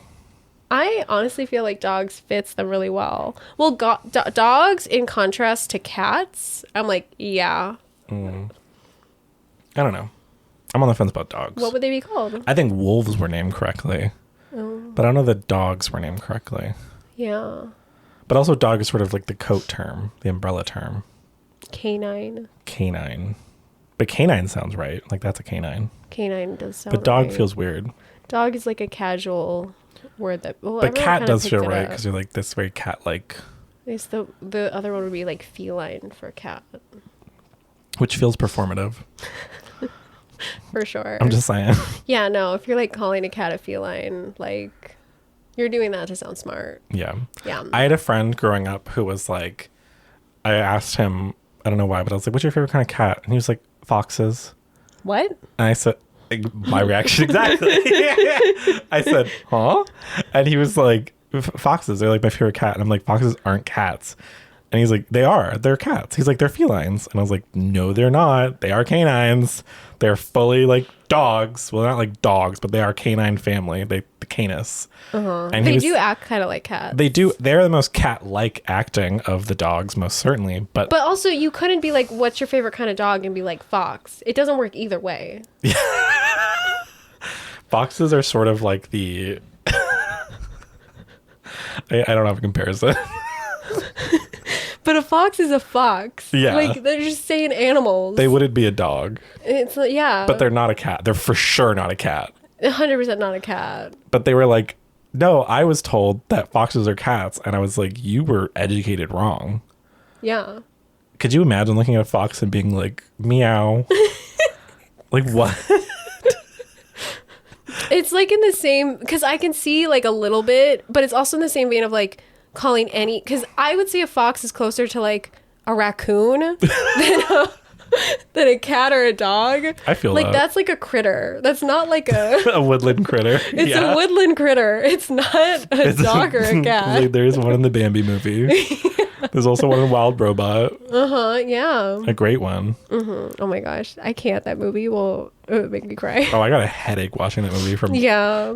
I honestly feel like dogs fits them really well. Well, dogs in contrast to cats, I'm like, yeah. I don't know. I'm on the fence about dogs. What would they be called? I think wolves were named correctly. But I don't know that dogs were named correctly. Yeah. But also dog is sort of like the coat term, the umbrella term. Canine. But canine sounds right. Like that's a canine. Canine does sound But dog right. feels weird. Dog is like a casual word that... Well, but cat does feel right up. because you're like this very cat-like. It's the other one would be like feline for cat. Which feels performative. For sure. I'm just saying. Yeah, no, if you're like calling a cat a feline, like you're doing that to sound smart. Yeah. Yeah. I had a friend growing up who was like, I asked him, I don't know why, but I was like, what's your favorite kind of cat? And he was like, foxes. What? And I said, my reaction exactly. I said, huh? And he was like, foxes, they're like my favorite cat. And I'm like, foxes aren't cats. And he's like, they're cats. He's like, they're felines. And I was like, no, they're not. They are canines. They're fully like dogs. Well, not like dogs, but they are canine family. The canis. And They do act kind of like cats. They do. They're the most cat-like acting of the dogs, most certainly. But also, you couldn't be like, what's your favorite kind of dog? And be like, fox. It doesn't work either way. foxes are sort of like the... I don't have a comparison. But a fox is a fox. Yeah. Like, they're just saying animals. They wouldn't be a dog. It's yeah. But they're not a cat. They're for sure not a cat. 100% not a cat. But they were like, no, I was told that foxes are cats. And I was like, you were educated wrong. Yeah. Could you imagine looking at a fox and being like, meow? Like, what? It's like in the same, because I can see like a little bit, but it's also in the same vein of like calling any, because I would say a fox is closer to like a raccoon than than a cat or a dog. I feel like that's like a critter. That's not like a a woodland critter. It's a woodland critter. It's not a dog or a cat. There's one in the Bambi movie. There's also one in Wild Robot. Yeah. A great one. Oh my gosh, I can't. That movie will make me cry. Oh, I got a headache watching that movie from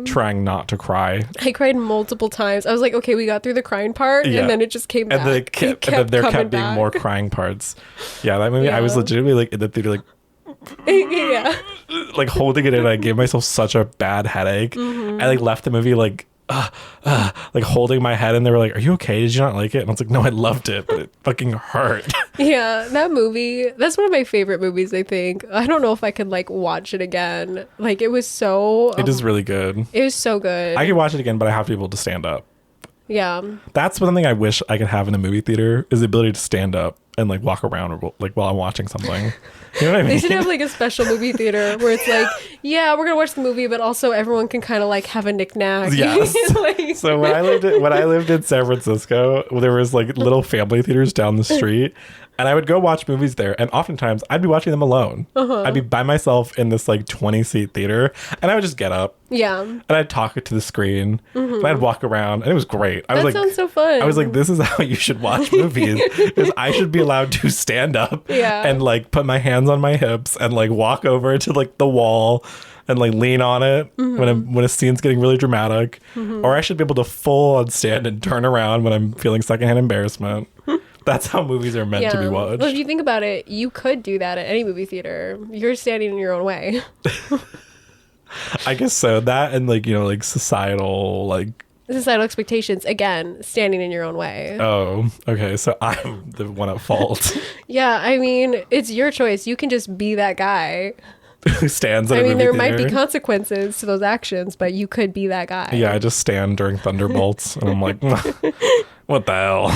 trying not to cry. I cried multiple times. I was like, okay, we got through the crying part, and then it just came back. And then there kept being more crying parts. Yeah, that movie, I was legitimately like in the theater, like, like holding it in. I gave myself such a bad headache. I like left the movie like holding my head, and they were like, "Are you okay? Did you not like it?" And I was like, "No, I loved it, but it fucking hurt." Yeah, that movie, that's one of my favorite movies, I think. I don't know if I could like watch it again. Like, it was so it is really good. It was so good. I could watch it again, but I have to be able to stand up. Yeah, that's one thing I wish I could have in a movie theater, is the ability to stand up and like walk around, or like while I'm watching something. You know what I mean? They should have like a special movie theater where it's like, yeah, we're gonna watch the movie, but also everyone can kind of like have a knick-knack. Yes. Like, so when I lived in San Francisco, there was like little family theaters down the street, and I would go watch movies there, and oftentimes I'd be watching them alone. I'd be by myself in this like 20-seat theater, and I would just get up. Yeah. And I'd talk to the screen, and I'd walk around, and it was great. That sounds so fun. I was like, this is how you should watch movies, because I should be allowed to stand up and like put my hands on my hips and like walk over to like the wall and like lean on it when a scene's getting really dramatic, or I should be able to full on stand and turn around when I'm feeling secondhand embarrassment. That's how movies are meant to be watched. Well, if you think about it, you could do that at any movie theater. You're standing in your own way. I guess so. That and like, you know, like societal expectations, again, standing in your own way. Oh, okay. So I'm the one at fault. Yeah, I mean, it's your choice. You can just be that guy who stands at a movie there theater. might be consequences to those actions, but you could be that guy. Yeah, I just stand during Thunderbolts and I'm like, what the hell?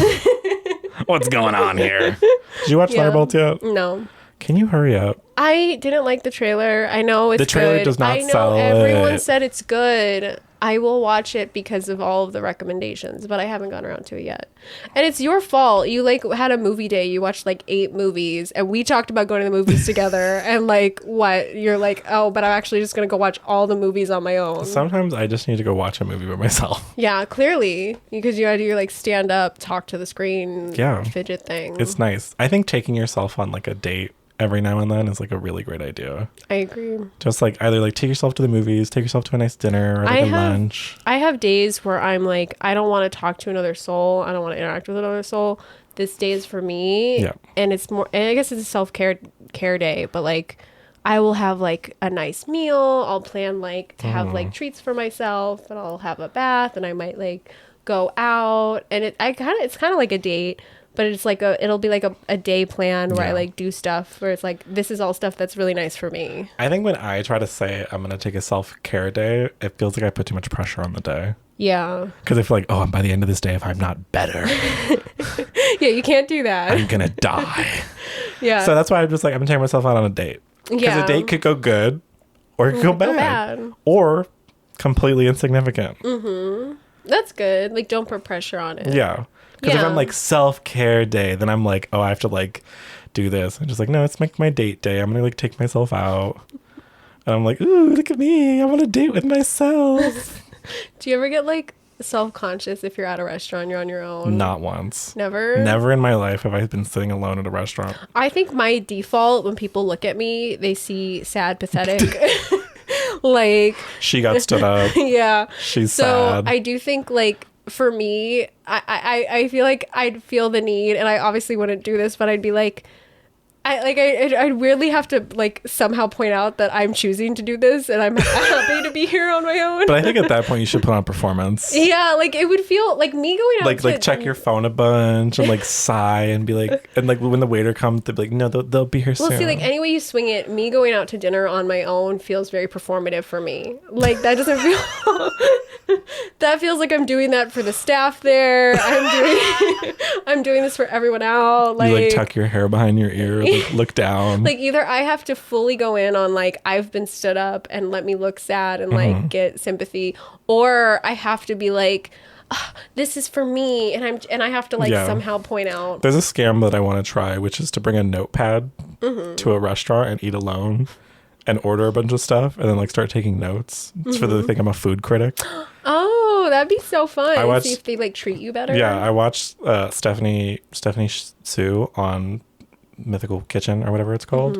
What's going on here? Did you watch Thunderbolts yet? No. Can you hurry up? I didn't like the trailer. I know it's good. The trailer does not sell it. I know everyone said it's good. I will watch it because of all of the recommendations, but I haven't gone around to it yet. And it's your fault. You like had a movie day. You watched like 8 movies, and we talked about going to the movies together. And like, what? You're like, oh, but I'm actually just gonna go watch all the movies on my own. Sometimes I just need to go watch a movie by myself. Yeah, clearly, because you had to like stand up, talk to the screen, fidget thing. It's nice. I think taking yourself on like a date every now and then is like a really great idea. I agree. Just like either like take yourself to the movies, take yourself to a nice dinner or like lunch. I have days where I'm like, I don't want to talk to another soul. I don't want to interact with another soul. This day is for me. Yeah. And it's more, and I guess it's a self-care day, but like I will have like a nice meal. I'll plan like to have like treats for myself, and I'll have a bath, and I might like go out, and it's kind of like a date. But it's like it'll be like a day plan where I like do stuff where it's like, this is all stuff that's really nice for me. I think when I try to say I'm going to take a self-care day, it feels like I put too much pressure on the day. Yeah. Because I feel like, by the end of this day, if I'm not better. Yeah, you can't do that. I'm going to die. Yeah. So that's why I'm just like, I'm taking myself out on a date. Because a date could go good or it could go bad. Or completely insignificant. That's good. Like, don't put pressure on it. Yeah. Because if I'm like self-care day, then I'm like, I have to like do this. I'm just like, no, it's my date day. I'm going to like take myself out. And I'm like, ooh, look at me. I want to date with myself. Do you ever get like self-conscious if you're at a restaurant, you're on your own? Not once. Never? Never in my life have I been sitting alone at a restaurant. I think my default when people look at me, they see sad, pathetic. Like, she got stood up. Yeah. She's sad. So I do think like, for me, I feel like I'd feel the need, and I obviously wouldn't do this, but I'd be like, I'd weirdly have to like somehow point out that I'm choosing to do this and I'm happy to be here on my own. But I think at that point you should put on a performance. Yeah, like it would feel like me going out like check your phone a bunch and like sigh and be like, and like when the waiter comes, they'll be like, no, they'll be here soon. Well, see, like any way you swing it, me going out to dinner on my own feels very performative for me. Like that doesn't feel. That feels like I'm doing that for the staff there. I'm doing this for everyone out. Like, you like tuck your hair behind your ear, like look down. Like either I have to fully go in on like I've been stood up and let me look sad and like get sympathy, or I have to be like, this is for me, and I have to somehow point out. There's a scam that I want to try, which is to bring a notepad to a restaurant and eat alone and order a bunch of stuff and then like start taking notes. It's for the thing I'm a food critic. Oh, that'd be so fun. See if they like treat you better. Yeah, I watched Stephanie Sue on Mythical Kitchen or whatever it's called.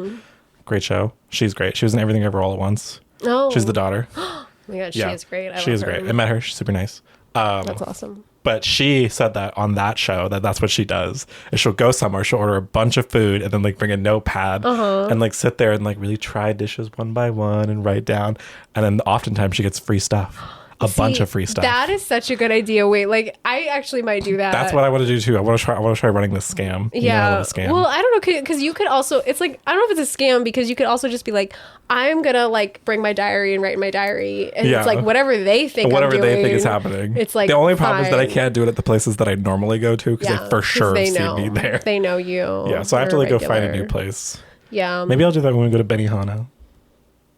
Great show. She's great. She was in Everything Ever All at Once. Oh. She's the daughter. Oh my god, she is great. She is great. I met her. She's super nice. That's awesome. But she said that on that show that's what she does. Is she'll go somewhere, she'll order a bunch of food and then like bring a notepad and like sit there and like really try dishes one by one and write down. And then oftentimes she gets free stuff. A bunch of free stuff. That is such a good idea. Wait, like I actually might do that. That's what I want to do too. I want to try running this scam. Yeah. Scam. Well, I don't know, because you could also, it's like, I don't know if it's a scam, because you could also just be like, I'm gonna like bring my diary and write in my diary, and it's like whatever they think I'm doing, they think is happening. It's like the only problem is that I can't do it at the places that I normally go to because they for sure they see me there. They know you. Yeah, so I have to like go find a new place. Yeah. Maybe I'll do that when we go to Benihana.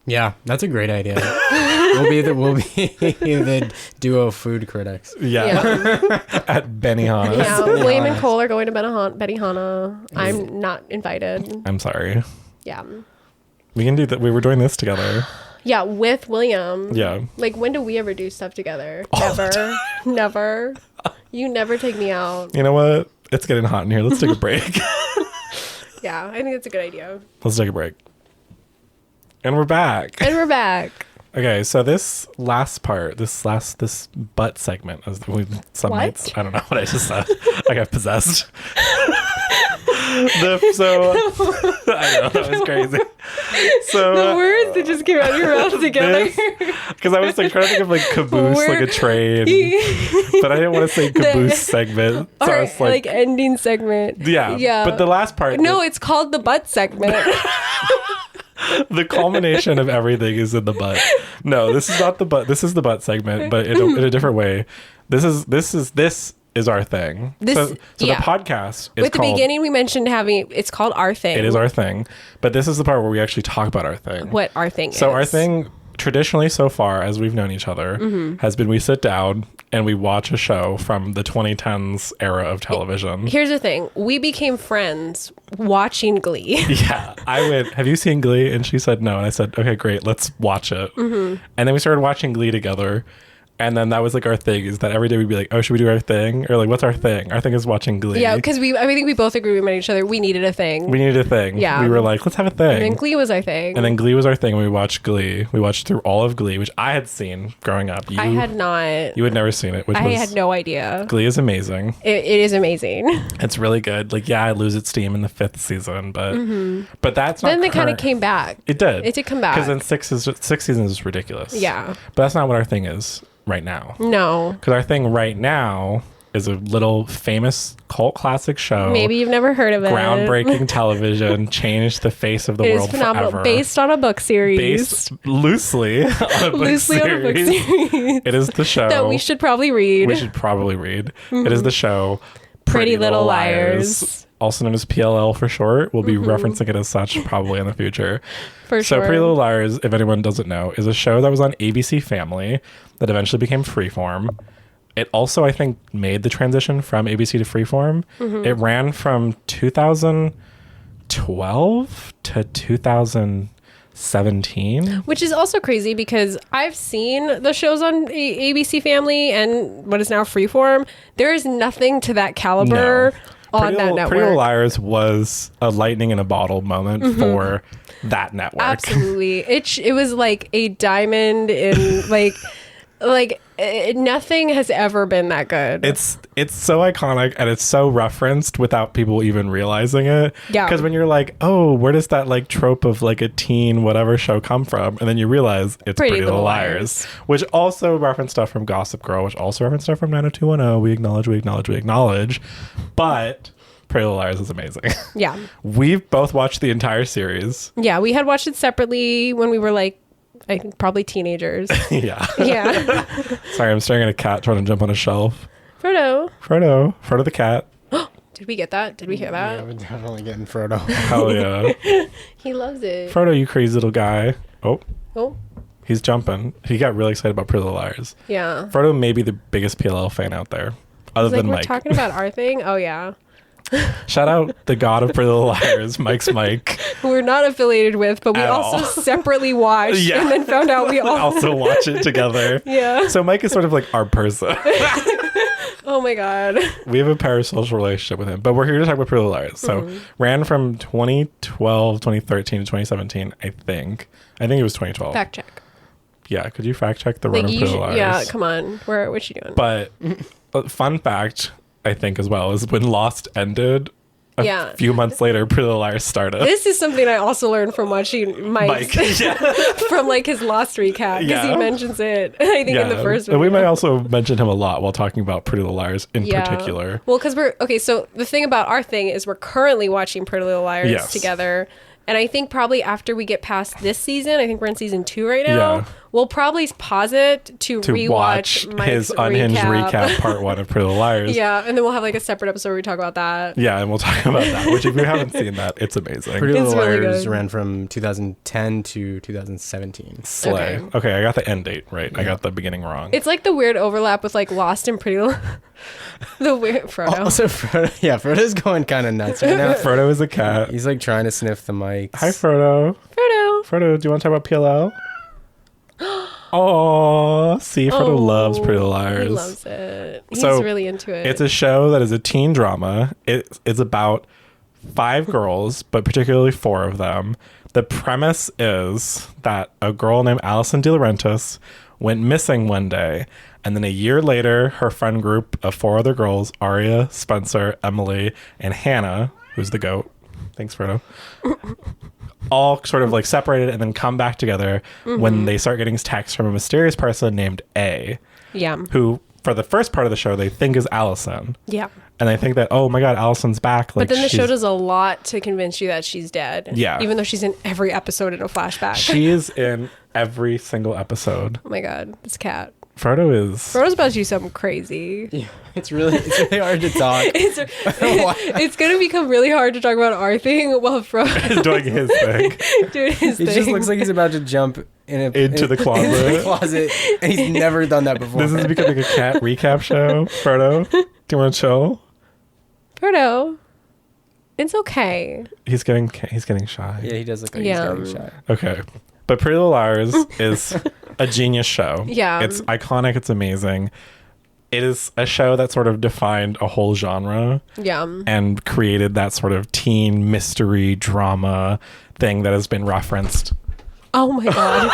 Yeah, that's a great idea. we'll be the duo food critics. Yeah. At Benihana. Yeah, William and Kole are going to Benihana. I'm not invited. I'm sorry. Yeah. We can do that. We were doing this together. Yeah, with William. Yeah. Like, when do we ever do stuff together? All Never. Never. You never take me out. You know what? It's getting hot in here. Let's take a break. Yeah, I think that's a good idea. Let's take a break. And we're back. Okay, so this last part, this butt segment, as some nights, I don't know what I just said. I got possessed. I know, that was crazy. So the words that just came out of your mouth together. Because I was like trying to think of like caboose, like a train, but I didn't want to say caboose segment. So I was like ending segment. Yeah. But the last part. No, it's called the butt segment. The culmination of everything is in the butt. No, this is not the butt. This is the butt segment, but in a different way. This is our thing. So the podcast is With the beginning, we mentioned it's called Our Thing. It is our thing. But this is the part where we actually talk about our thing. What our thing is. So our thing, traditionally so far, as we've known each other, has been we sit down and we watch a show from the 2010s era of television. Here's the thing. We became friends watching Glee. Yeah. I went, have you seen Glee? And she said no. And I said, okay, great. Let's watch it. And then we started watching Glee together. And then that was like our thing, is that every day we'd be like, oh, should we do our thing? Or like, what's our thing? Our thing is watching Glee. Yeah, because I think we both agree, we met each other. We needed a thing. Yeah. We were like, let's have a thing. And then Glee was our thing. And then Glee was our thing. We watched Glee. We watched through all of Glee, which I had seen growing up. I had not. You had never seen it. I had no idea. Glee is amazing. It is amazing. It's really good. Like, yeah, I lose its steam in the 5th season, but that's not. Then they kind of came back. It did. It did come back. Because then 6 seasons is ridiculous. Yeah. But that's not what our thing is right now. No. Because our thing right now is a little famous cult classic show. Maybe you've never heard of it. Groundbreaking television, changed the face of the world phenomenal. Forever. Based on a book series. Based loosely on a book series. It is the show that we should probably read. It is the show Pretty Little Liars. Also known as PLL for short. We'll be referencing it as such probably in the future. For so sure. Pretty Little Liars, if anyone doesn't know, is a show that was on ABC Family that eventually became Freeform. It also, I think, made the transition from ABC to Freeform. It ran from 2012 to 2017. Which is also crazy because I've seen the shows on ABC Family and what is now Freeform. There is nothing to that caliber on that network. Pretty Little Liars was a lightning in a bottle moment for that network. Absolutely. It was like a diamond in nothing has ever been that good. It's so iconic and it's so referenced without people even realizing it. Yeah. Because when you're like, oh, where does that like trope of like a teen whatever show come from? And then you realize it's Pretty Little Liars. Which also referenced stuff from Gossip Girl, which also referenced stuff from 90210. We acknowledge. But Pretty Little Liars is amazing. Yeah. We've both watched the entire series. Yeah, we had watched it separately when we were like, I think probably teenagers. Yeah. Yeah. Sorry, I'm staring at a cat trying to jump on a shelf. Frodo the cat. Did we get that? Did we hear that? Yeah, we're definitely getting Frodo. Hell yeah. He loves it. Frodo, you crazy little guy. Oh. He's jumping. He got really excited about Pretty Little Liars. Yeah. Frodo may be the biggest PLL fan out there, other than we're Mike. talking about our thing. Oh yeah. Shout out the god of Pretty Little Liars, Mike's Mike. Who we're not affiliated with, but we At also all. separately watched and then found out we all also watch it together. Yeah. So Mike is sort of like our person. Oh my god. We have a parasocial relationship with him, but we're here to talk about Pretty Little Liars. So ran from 2012, 2013 to 2017, I think. I think it was 2012. Fact check. Yeah, could you fact check the run of Pretty Little Liars? Yeah, come on. What you doing? But fun fact, I think as well, is when Lost ended, a few months later, Pretty Little Liars started. This is something I also learned from watching Mike. From like his Lost recap, because he mentions it, I think, in the first video. And we might also mention him a lot while talking about Pretty Little Liars in particular. Well, because so the thing about our thing is we're currently watching Pretty Little Liars together. And I think probably after we get past this season, I think we're in season 2 right now, we'll probably pause it to rewatch watch his unhinged recap part 1 of Pretty Little Liars. Yeah, and then we'll have like a separate episode where we talk about that. Yeah, and we'll talk about that, which if you haven't seen that, it's amazing. Pretty Little really Liars good. ran from 2010 to 2017. Slay. Okay, I got the end date right. Yeah. I got the beginning wrong. It's like the weird overlap with like Lost and Pretty Little... The weird Frodo. Also, Frodo's going kind of nuts right now. Frodo is a cat. He's like trying to sniff the mics. Hi, Frodo. Frodo, do you want to talk about PLL? Oh, see, Frodo loves Pretty Little Liars. He loves it. He's So, really into it. It's a show that is a teen drama. It's about 5 girls, but particularly 4 of them. The premise is that a girl named Alison De Laurentiis went missing one day, and then a year later, her friend group of 4 other girls, Aria, Spencer, Emily, and Hannah, who's the goat. Thanks, Frodo. All sort of like separated and then come back together when they start getting texts from a mysterious person named A. Yeah. Who, for the first part of the show, they think is Allison. Yeah. And they think that, oh my God, Allison's back. Like, but then the show does a lot to convince you that she's dead. Yeah. Even though she's in every episode in a flashback. She is in every single episode. Oh my God, this cat. Frodo's about to do something crazy. Yeah, it's really hard to talk. It's going to become really hard to talk about our thing while Frodo is doing his thing. It just looks like he's about to jump into the closet. And he's never done that before. This is becoming a cat recap show. Frodo, do you want to chill? Frodo, it's okay. He's getting shy. Yeah, he does look like he's getting shy. Okay. But Pretty Little Liars is a genius show. Yeah. It's iconic. It's amazing. It is a show that sort of defined a whole genre. Yeah. And created that sort of teen mystery drama thing that has been referenced. Oh my God.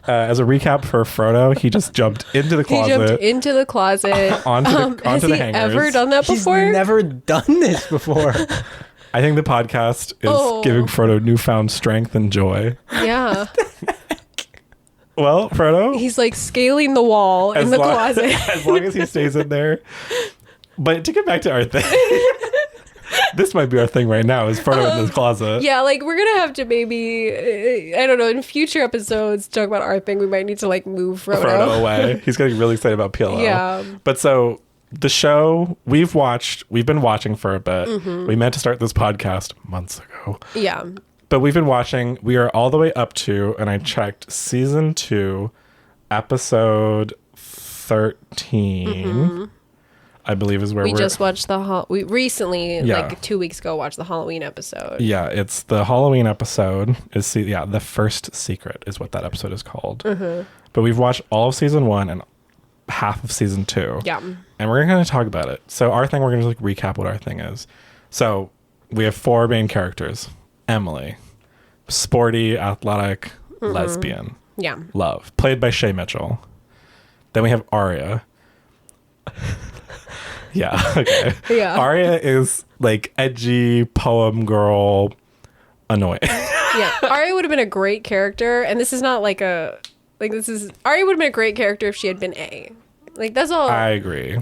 As a recap for Frodo, he just jumped into the closet. onto the has he hangers. ever done that before? He's never done this before. I think the podcast is giving Frodo newfound strength and joy. Yeah. Well, Frodo, he's like scaling the wall in the closet. As long as he stays in there. But to get back to our thing, this might be our thing right now, is Frodo in the closet. Yeah, like we're going to have to maybe, I don't know, in future episodes talk about our thing, we might need to like move Frodo away. He's getting really excited about PLL. Yeah. But so the show we've been watching for a bit. We meant to start this podcast months ago. Yeah. But we've been watching. We are all the way up to, and I checked, season 2, episode 13. I believe is where we just watched we recently, like 2 weeks ago, watched the Halloween episode. Yeah, it's the Halloween episode. The First Secret is what that episode is called. But we've watched all of season 1 and half of season 2. Yeah. And we're going to talk about it. So our thing, we're going to like recap what our thing is. So we have 4 main characters. Emily, sporty, athletic, lesbian. Yeah. Love, played by Shay Mitchell. Then we have Aria. Yeah, okay. Yeah. Aria is like edgy, poem girl, annoying. Yeah. Aria would have been a great character, and this is not like Aria would have been a great character if she had been A. Like, that's all. I agree.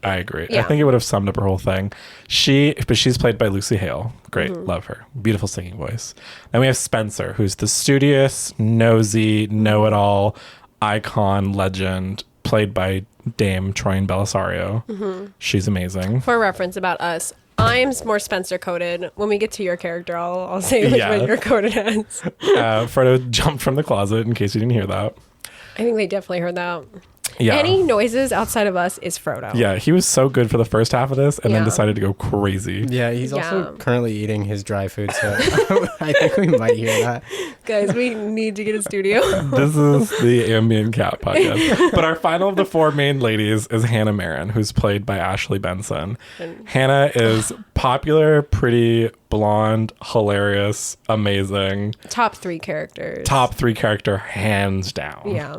I agree. Yeah. I think it would have summed up her whole thing. But she's played by Lucy Hale. Great. Love her. Beautiful singing voice. Then we have Spencer, who's the studious, nosy, know-it-all, icon, legend, played by Dame Troian Bellisario. She's amazing. For reference about us, I'm more Spencer coded. When we get to your character, I'll say which one you're coded as. Frodo jumped from the closet, in case you didn't hear that. I think they definitely heard that. Yeah. Any noises outside of us is Frodo. Yeah, he was so good for the first half of this and then decided to go crazy. Yeah, he's also currently eating his dry food, so I think we might hear that. Guys, we need to get a studio. This is the Ambient Cat podcast. But our final of the four main ladies is Hannah Marin, who's played by Ashley Benson. Hannah is popular, pretty, blonde, hilarious, amazing. Top 3 characters. Top 3 character, hands down. Yeah.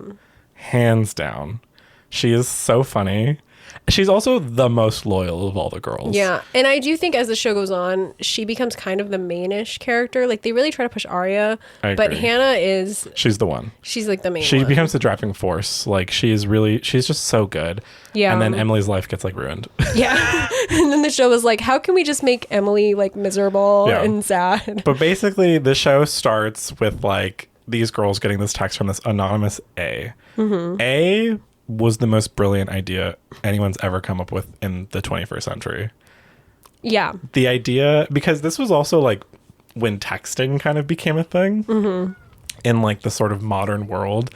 Hands down. She is so funny. She's also the most loyal of all the girls. Yeah. And I do think as the show goes on, she becomes kind of the mainish character. Like, they really try to push Arya. But Hannah is... She's the one. She's like the main She one. becomes the driving force. Like, she's just so good. Yeah. And then Emily's life gets, like, ruined. Yeah. And then the show was like, how can we just make Emily, like, miserable and sad? But basically, the show starts with, like, these girls getting this text from this anonymous A. Mm-hmm. A was the most brilliant idea anyone's ever come up with in the 21st century. Yeah. The idea, because this was also like when texting kind of became a thing in like the sort of modern world.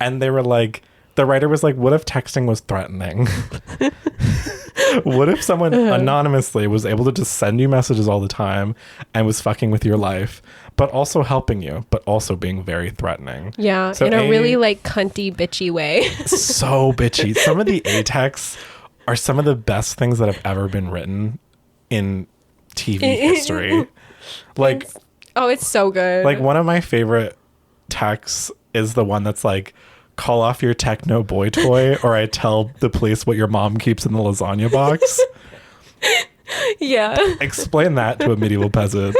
And they were like, the writer was like, what if texting was threatening? What if someone anonymously was able to just send you messages all the time and was fucking with your life, but also helping you, but also being very threatening? Yeah, so in a really like cunty, bitchy way. So bitchy. Some of the A texts are some of the best things that have ever been written in TV history. Like, it's so good. Like, one of my favorite texts is the one that's like, call off your techno boy toy or I tell the police what your mom keeps in the lasagna box. Yeah. Explain that to a medieval peasant.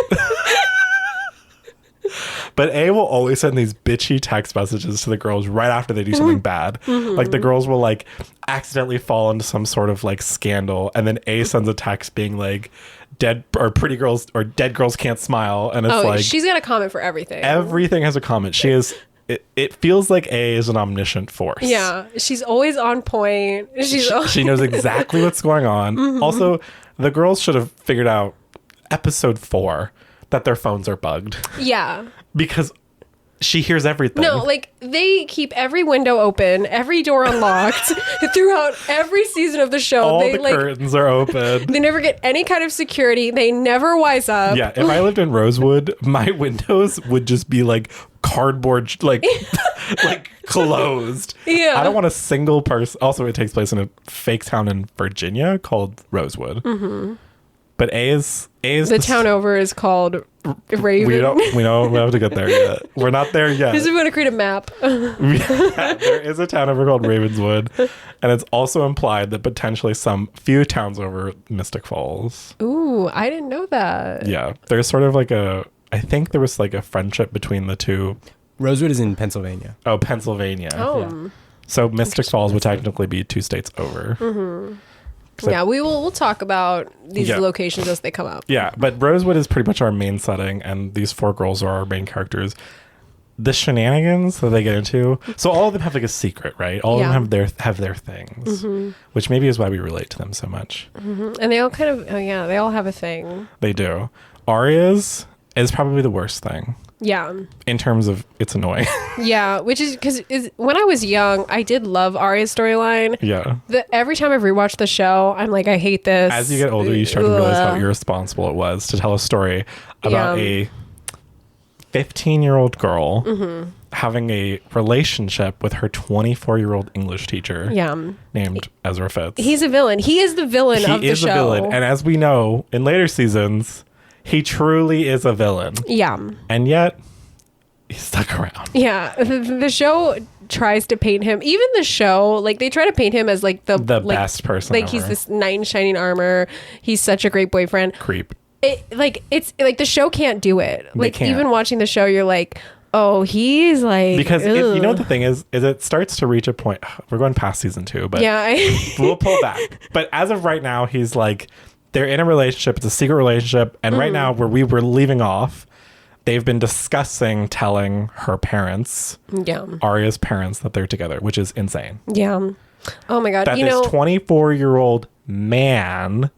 But A will always send these bitchy text messages to the girls right after they do something bad. Mm-hmm. Like, the girls will like accidentally fall into some sort of like scandal, and then A sends a text being like, dead or pretty girls or dead girls can't smile, and it's like, she's got a comment for everything. Everything has a comment. She is it feels like A is an omniscient force. Yeah, she's always on point. She knows exactly what's going on. Mm-hmm. Also, the girls should have figured out episode 4 that their phones are bugged. Yeah. Because she hears everything. No, like, they keep every window open, every door unlocked throughout every season of the show. All the curtains are open. They never get any kind of security. They never wise up. Yeah, if I lived in Rosewood, my windows would just be like cardboard, like like closed. Yeah. I don't want a single person. Also, it takes place in a fake town in Virginia called Rosewood. Mm-hmm. But A is the town over is called Raven. We don't have to get there yet. We're not there yet. Because we want to create a map. Yeah, there is a town over called Ravenswood, and it's also implied that potentially some few towns over Mystic Falls. Ooh, I didn't know that. Yeah, there's sort of like I think there was like a friendship between the two. Rosewood is in Pennsylvania. Oh, Pennsylvania. Oh. Yeah. So Mystic Falls would technically be 2 states over. Mm-hmm. Yeah, we'll talk about these locations as they come up. Yeah, but Rosewood is pretty much our main setting, and these 4 girls are our main characters. The shenanigans that they get into, so all of them have like a secret, right? All of them have their things, which maybe is why we relate to them so much. Mm-hmm. And they all kind of, they all have a thing. They do. Arya's is probably the worst thing. Yeah. In terms of, it's annoying. Yeah, which is because when I was young, I did love Arya's storyline. Yeah. Every time I've rewatched the show, I'm like, I hate this. As you get older, you start to realize how irresponsible it was to tell a story about a 15-year-old girl having a relationship with her 24-year-old English teacher named Ezra Fitz. He's a villain. He is the villain of the show. He is the villain. And as we know, in later seasons, he truly is a villain. Yeah. And yet, he's stuck around. Yeah. The show tries to paint him, even the show, like, they try to paint him as like the best person like ever. He's this knight in shining armor. He's such a great boyfriend. Creep. It's like the show can't do it. Like, even watching the show, you're like, oh, he's like, because you know what the thing is it starts to reach a point. We're going past season 2, but we'll pull back. But as of right now, he's like, they're in a relationship. It's a secret relationship. And right now, where we were leaving off, they've been discussing telling her parents, Arya's parents, that they're together, which is insane. Yeah. Oh my God. That this 24-year-old man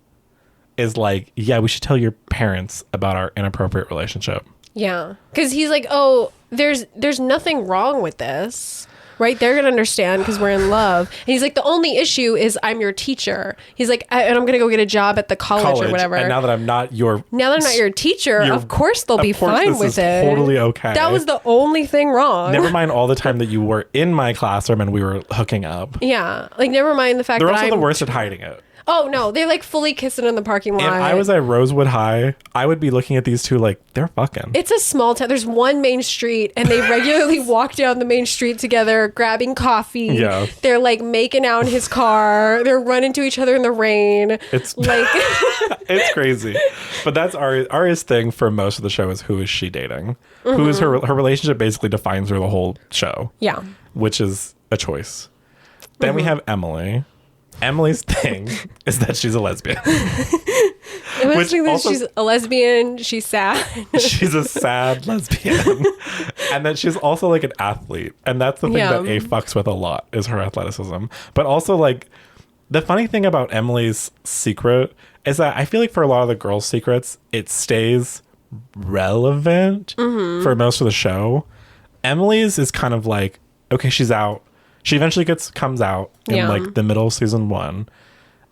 is like, yeah, we should tell your parents about our inappropriate relationship. Yeah. Because he's like, oh, there's nothing wrong with this. Right? They're going to understand because we're in love. And he's like, the only issue is I'm your teacher. He's like, and I'm going to go get a job at the college or whatever. And now that I'm not your... Now that I'm not your teacher, of course they'll be fine with it. Totally okay. That was the only thing wrong. Never mind all the time that you were in my classroom and we were hooking up. Yeah. Like, never mind the fact They're that also the worst at hiding it. Oh, no. They're like fully kissing in the parking lot. If I was at Rosewood High, I would be looking at these two like, they're fucking. It's a small town. There's one main street and they regularly walk down the main street together, grabbing coffee. Yeah. They're like making out in his car. They're running to each other in the rain. It's like, it's crazy. But that's Aria's thing for most of the show is who is she dating? Who is her relationship basically defines her the whole show. Yeah. Which is a choice. Then we have Emily. Emily's thing is that she's a lesbian. She's a lesbian. She's sad. She's a sad lesbian. And then she's also like an athlete. And that's the thing that A fucks with a lot is her athleticism. But also like the funny thing about Emily's secret is that I feel like for a lot of the girls' secrets, it stays relevant for most of the show. Emily's is kind of like, okay, she's out. She eventually comes out in like the middle of season 1.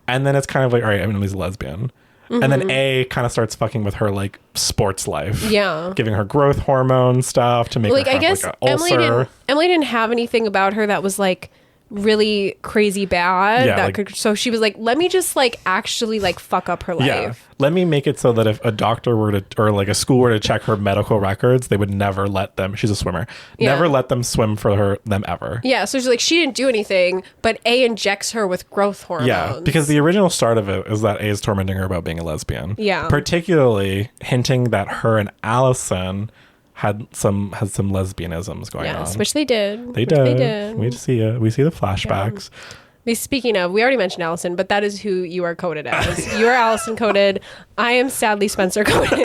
And then it's kind of like, all right, Emily's a lesbian. And then A kind of starts fucking with her like sports life. Yeah. Giving her growth hormone stuff to make her have I guess like an ulcer. Emily didn't have anything about her that was like really crazy bad. Yeah, So she was like, let me just like actually like fuck up her life. Yeah. Let me make it so that if a doctor were to, or like a school were to check her medical records, they would never let them, she's a swimmer, never let them swim for them ever. Yeah. So she's like, she didn't do anything, but A injects her with growth hormones. Yeah. Because the original start of it is that A is tormenting her about being a lesbian. Yeah. Particularly hinting that her and Allison had some lesbianisms going on. Yes, which they did. They did. We see it. We see the flashbacks. Yeah. Speaking of, we already mentioned Allison, but that is who you are coded as. You are Allison coded. I am sadly Spencer coded.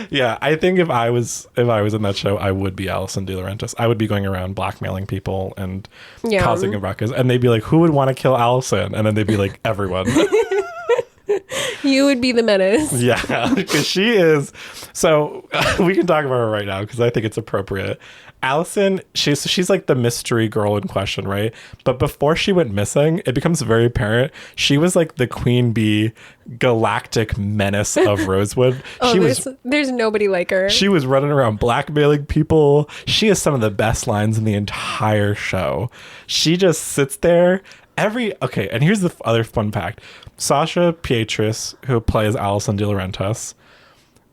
Yeah, I think if I was in that show, I would be Allison De Laurentiis. I would be going around blackmailing people and causing a ruckus, and they'd be like, "Who would want to kill Allison?" And then they'd be like, "Everyone." You would be the menace. Yeah, because she is. So we can talk about her right now because I think it's appropriate. Allison, she's like the mystery girl in question, right? But before she went missing, it becomes very apparent she was like the queen bee, galactic menace of Rosewood. There's nobody like her. She was running around blackmailing people. She has some of the best lines in the entire show. She just sits there. And here's the other fun fact. Sasha Pietris, who plays Allison De Laurentiis,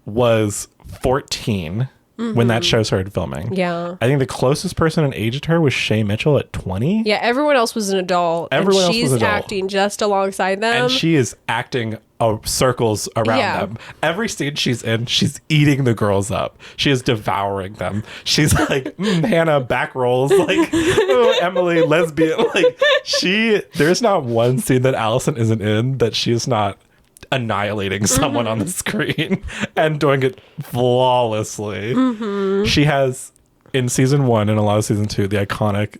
was 14 when that show started filming. Yeah. I think the closest person in age to her was Shay Mitchell at 20. Yeah, everyone else was an adult. She's acting just alongside them. And she is acting circles around them. Every scene she's in, she's eating the girls up. She is devouring them. She's like, Hannah, back rolls. Like, oh, Emily, lesbian. Like, there's not one scene that Allison isn't in that she is not annihilating someone on the screen and doing it flawlessly. She has, in season 1 and a lot of season 2, the iconic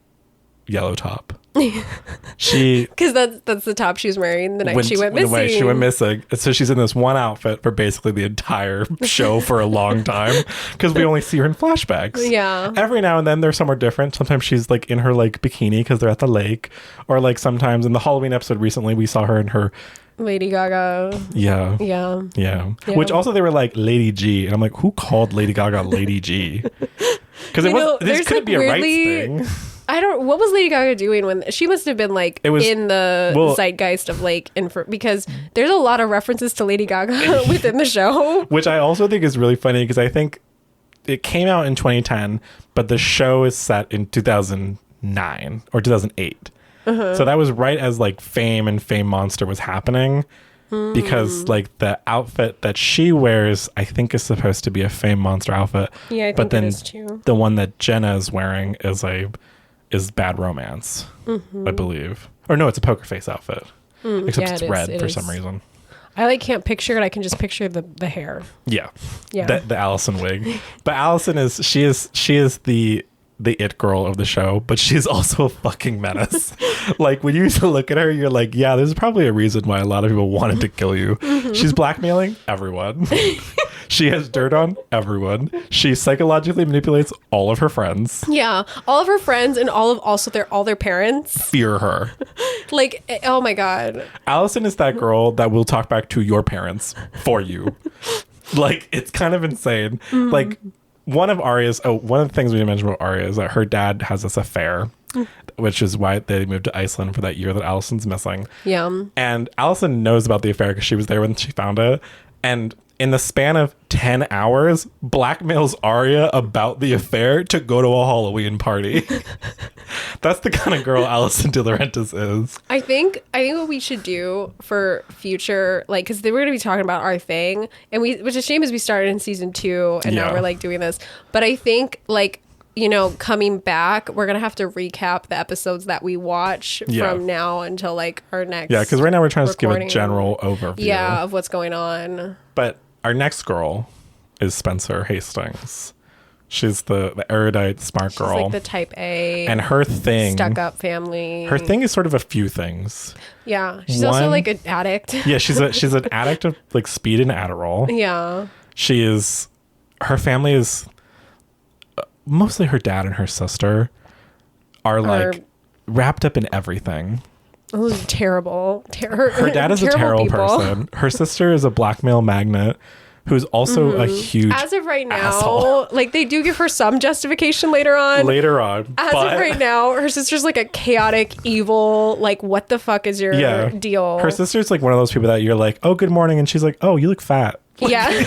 yellow top. Because that's the top she was wearing the night she went missing. The way she went missing. So she's in this one outfit for basically the entire show for a long time because we only see her in flashbacks. Yeah. Every now and then they're somewhere different. Sometimes she's like in her like bikini because they're at the lake, or like sometimes in the Halloween episode recently we saw her in her Lady Gaga. Yeah. Which also they were like Lady G, and I'm like, who called Lady Gaga Lady G? Because this couldn't be a rights thing. What was Lady Gaga doing when she must have been like in the zeitgeist of like because there's a lot of references to Lady Gaga within the show, which I also think is really funny because I think it came out in 2010, but the show is set in 2009 or 2008. So that was right as like Fame and Fame Monster was happening, because like the outfit that she wears I think is supposed to be a Fame Monster outfit. Yeah, I think it is too. The one that Jenna is wearing is Bad Romance, I believe. Or no, it's a Poker Face outfit. Except it's red for some reason. I like can't picture it. I can just picture the hair. Yeah. The Allison wig. But Allison is the the it girl of the show, but she's also a fucking menace. Like, when you look at her, you're like, yeah, there's probably a reason why a lot of people wanted to kill you. She's blackmailing everyone. She has dirt on everyone. She psychologically manipulates all of her friends. Yeah, all of her friends and all their parents fear her. Like, oh my god. Allison is that girl that will talk back to your parents for you. Like, it's kind of insane. Like, one of the things we mentioned about Arya is that her dad has this affair, which is why they moved to Iceland for that year that Allison's missing. Yeah. And Allison knows about the affair because she was there when she found it. And in the span of 10 hours, blackmails Arya about the affair to go to a Halloween party. That's the kind of girl Allison De Laurentiis is. I think what we should do for future, like, because we're going to be talking about our thing, and which is a shame is we started in season 2, and now we're like doing this. But I think, like, you know, coming back, we're going to have to recap the episodes that we watch from now until like our next. Yeah, because right now we're trying to give a general overview. Yeah, of what's going on. But our next girl is Spencer Hastings. She's the erudite, smart girl. She's like the type A. And her thing... stuck up family. Her thing is sort of a few things. Yeah. She's also like an addict. Yeah, she's an addict of like speed and Adderall. Yeah. Her family is... mostly her dad and her sister are like wrapped up in everything. Oh, terrible. Her dad is a terrible person. Her sister is a blackmail magnate who's also a huge as of right now asshole. Like, they do give her some justification later on as of right now, her sister's like a chaotic, evil, like, what the fuck is your deal? Her sister's like one of those people that you're like, oh, good morning, and she's like, oh, you look fat. Yeah.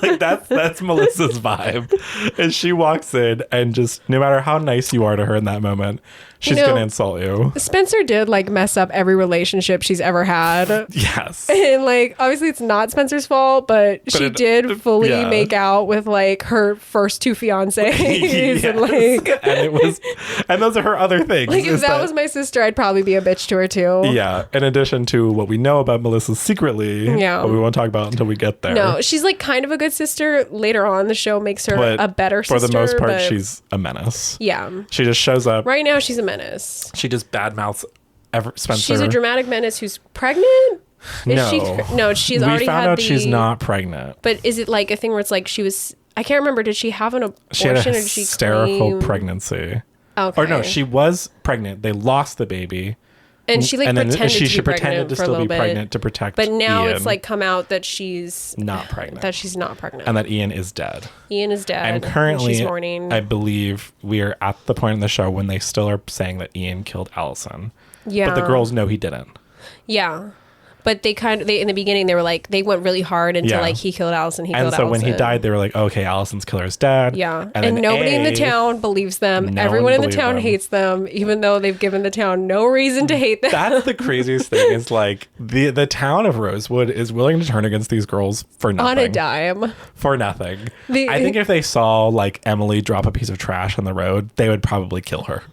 Like, that's Melissa's vibe. And she walks in and just, no matter how nice you are to her in that moment, she's gonna insult you. Spencer did like mess up every relationship she's ever had. Yes. And like, obviously it's not Spencer's fault, but she did fully make out with like her first 2 fiancés. Yes. And those are her other things. Like, if that was my sister, I'd probably be a bitch to her too. Yeah. In addition to what we know about Melissa secretly, but we won't talk about until we get there. No, she's like kind of a good sister. Later on, the show makes her a better sister. For the most part, she's a menace. Yeah. She just shows up. Right now, she's a menace. She just badmouths Spencer. She's a dramatic menace who's pregnant? No, she's already found out she's not pregnant. But is it like a thing where it's like she was... I can't remember. Did she have an abortion? She had a or did she hysterical claim... pregnancy. Okay. Or no, she was pregnant. They lost the baby. And she like pretended she pretended to still be pregnant to protect But now Ian. it's like come out that she's not pregnant. That she's not pregnant. And that Ian is dead. Ian is dead. And currently, she's mourning. I believe we are at the point in the show when they still are saying that Ian killed Allison. Yeah. But the girls know he didn't. Yeah. But they in the beginning, they were like, they went really hard into like, he killed Allison, And so when he died, they were like, okay, Allison's killer is dead. Yeah. And nobody in the town believes them. Everyone in the town hates them, even though they've given the town no reason to hate them. That's the craziest thing is like the town of Rosewood is willing to turn against these girls for nothing. On a dime. For nothing. I think if they saw like Emily drop a piece of trash on the road, they would probably kill her.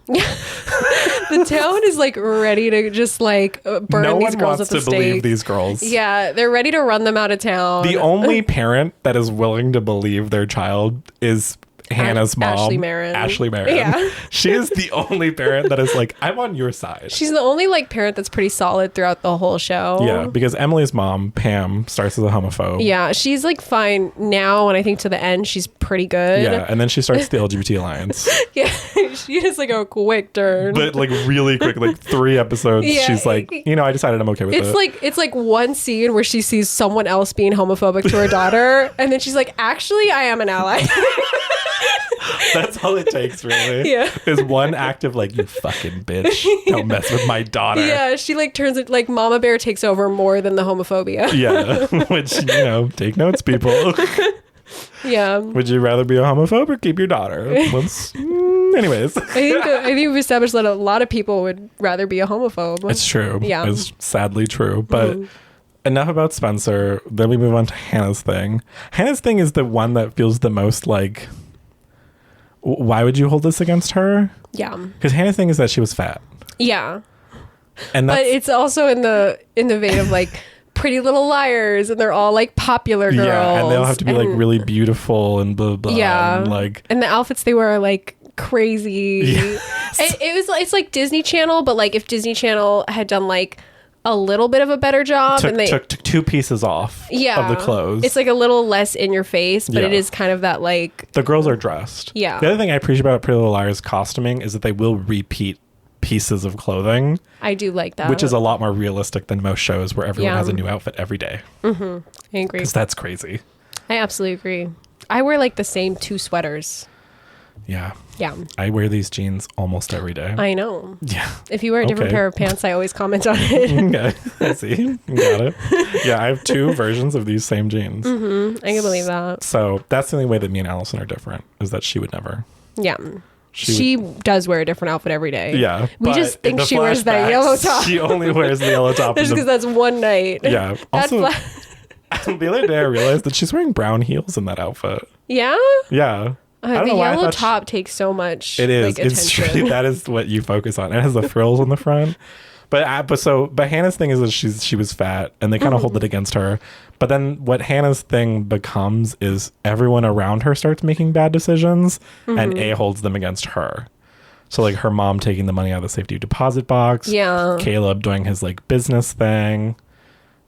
The town is like ready to just like burn these girls at the stake. No one wants to believe these girls. Yeah, they're ready to run them out of town. The only parent that is willing to believe their child is Hannah's mom, Ashley Marin. Yeah. She is the only parent that is like, I'm on your side. She's the only like parent that's pretty solid throughout the whole show. Yeah, because Emily's mom, Pam, starts as a homophobe. Yeah, she's like fine now, and I think to the end she's pretty good. Yeah, and then she starts the LGBT Alliance. Yeah, she has like a quick turn. But like really quick, like 3 episodes, she's like, I decided I'm okay with it. It's like one scene where she sees someone else being homophobic to her daughter, and then she's like, actually, I am an ally. That's all it takes, really. Yeah. Is one act of like, you fucking bitch. Don't mess with my daughter. Yeah, she like turns it like Mama Bear takes over more than the homophobia. Yeah. Which, take notes, people. Yeah. Would you rather be a homophobe or keep your daughter? Anyways. I think we've established that a lot of people would rather be a homophobe. It's true. Yeah. It's sadly true. But enough about Spencer. Then we move on to Hannah's thing. Hannah's thing is the one that feels the most like, why would you hold this against her? Yeah. Because Hannah's thing is that she was fat. Yeah. And but it's also in the vein of like, Pretty Little Liars, and they're all like popular girls. Yeah, and they all have to be like really beautiful and blah blah. Yeah, and, like, and the outfits they wear are like crazy. Yes. It's like Disney Channel, but like if Disney Channel had done like a little bit of a better job, and they took 2 pieces off of the clothes. It's like a little less in your face, but Yeah. it is kind of that like the girls are dressed. Yeah. The other thing I appreciate about Pretty Little Liars costuming is that they will repeat pieces of clothing. I do like that, which is a lot more realistic than most shows where everyone Yeah. has a new outfit every day. I agree. Because that's crazy. I absolutely agree. I wear like the same 2 sweaters. Yeah. Yeah. I wear these jeans almost every day. I know. Yeah. If you wear a different Okay. pair of pants, I always comment on it. Okay. I see. Got it. Yeah, I have 2 versions of these same jeans. I can believe that. So that's the only way that me and Allison are different, is that she would never. Yeah. She She does wear a different outfit every day. Yeah. We but just in think the she wears that flashbacks, yellow top. She only wears the yellow top. Just because that's one night. Yeah. That Also, fla- the other day I realized that she's wearing brown heels in that outfit. Yeah? Yeah. I don't The know why I yellow thought top takes so much It is. like, It's attention. really, that is what you focus on. It has the frills on the front. But Hannah's thing is that she was fat, and they kind of hold it against her. But then what Hannah's thing becomes is everyone around her starts making bad decisions, and A holds them against her. So like her mom taking the money out of the safety deposit box. Yeah. Caleb doing his like business thing.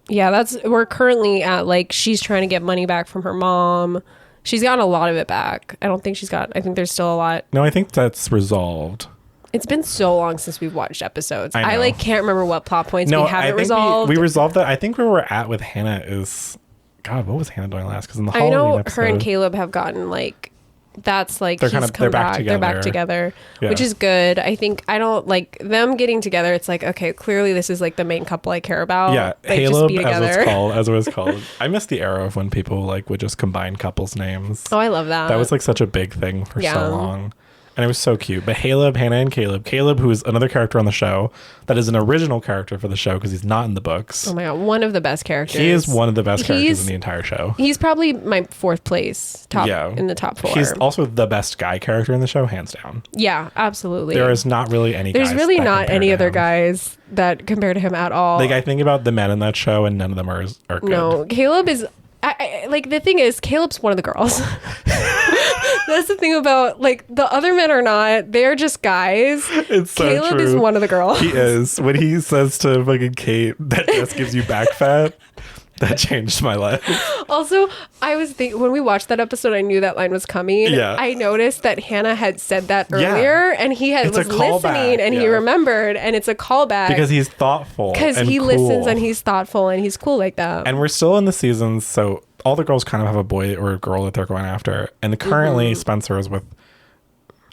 Yeah, we're currently at like she's trying to get money back from her mom. She's gotten a lot of it back. I think there's still a lot. No, I think that's resolved. It's been so long since we've watched episodes. I I know. like can't remember what plot points we I haven't think resolved. we resolved that. I think where we're at with Hannah is, God, what was Hannah doing last? Because in the I Halloween know episode, her and Caleb have gotten like that's like They're he's kind of- come they're back back. They're back together. together, Yeah. which is good. I think I don't like them getting together. It's like okay, clearly this is like the main couple I care about. Yeah, like, just Caleb, be as together. it was called. I miss the era of when people like would just combine couples' names. Oh, I love that. That was like such a big thing for Yeah. so long. And it was so cute. But Hannah and Caleb, who is another character on the show, that is an original character for the show because he's not in the books. Oh my god, one of the best characters. He is one of the best characters He's- in the entire show. He's probably my 4th place in the top 4. He's also the best guy character in the show, hands down. Yeah, absolutely. There is not really any There's guys really that not compare any to other him. guys that compare to him at all. Like, I think about the men in that show, and none of them are good. No, Caleb is like the thing is Caleb's one of the girls. That's the thing about like the other men are not. They're just guys. It's so Caleb true. is one of the girls. He is. When he says to fucking Kate, that just gives you back fat, that changed my life. Also, I was when we watched that episode, I knew that line was coming. Yeah. I noticed that Hannah had said that Yeah. earlier, and he It's a was callback, listening, and he yeah. remembered, and it's a callback Because he's thoughtful. because and he cool. listens and he's thoughtful and he's cool like that. And we're still in the seasons, so all the girls kind of have a boy or a girl that they're going after. And currently, Spencer is with,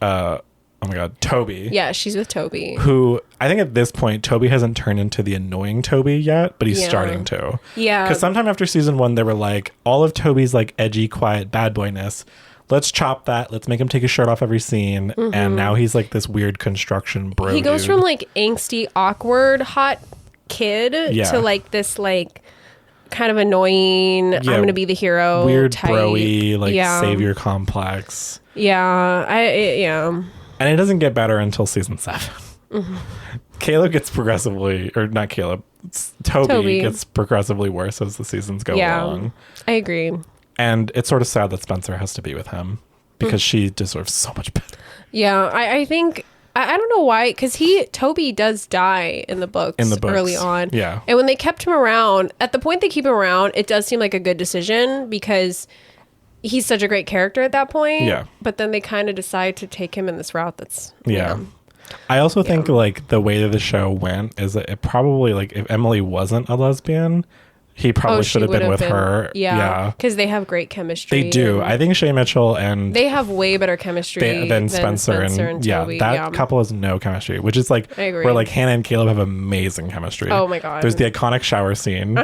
oh my God, Toby. Yeah, she's with Toby. Who I think at this point, Toby hasn't turned into the annoying Toby yet, but he's Yeah. starting to. Yeah. Because sometime after season 1, they were like, all of Toby's like edgy, quiet bad boyness, let's chop that. Let's make him take his shirt off every scene. And now he's like this weird construction bro. He goes dude. from like angsty, awkward, hot kid Yeah. to like this like kind of annoying. I'm gonna be the hero. weird type. broy, like Yeah. savior complex. Yeah, yeah. And it doesn't get better until season 7. Caleb gets progressively, or not Caleb, Toby gets progressively worse as the seasons go along. I agree. And it's sort of sad that Spencer has to be with him because she deserves so much better. Yeah, I think I don't know why, because Toby does die in the books early on. Yeah. And when they kept him around, at the point they keep him around, it does seem like a good decision because he's such a great character at that point. Yeah. But then they kind of decide to take him in this route that's Yeah. I also think like the way that the show went is that it probably like if Emily wasn't a lesbian, he probably should have been with her. Yeah. Because they have great chemistry. They do. and I think Shay Mitchell and they have way better chemistry than Spencer and Toby. that couple has no chemistry, which is like I agree. where like Hannah and Caleb have amazing chemistry. Oh my God. There's the iconic shower scene.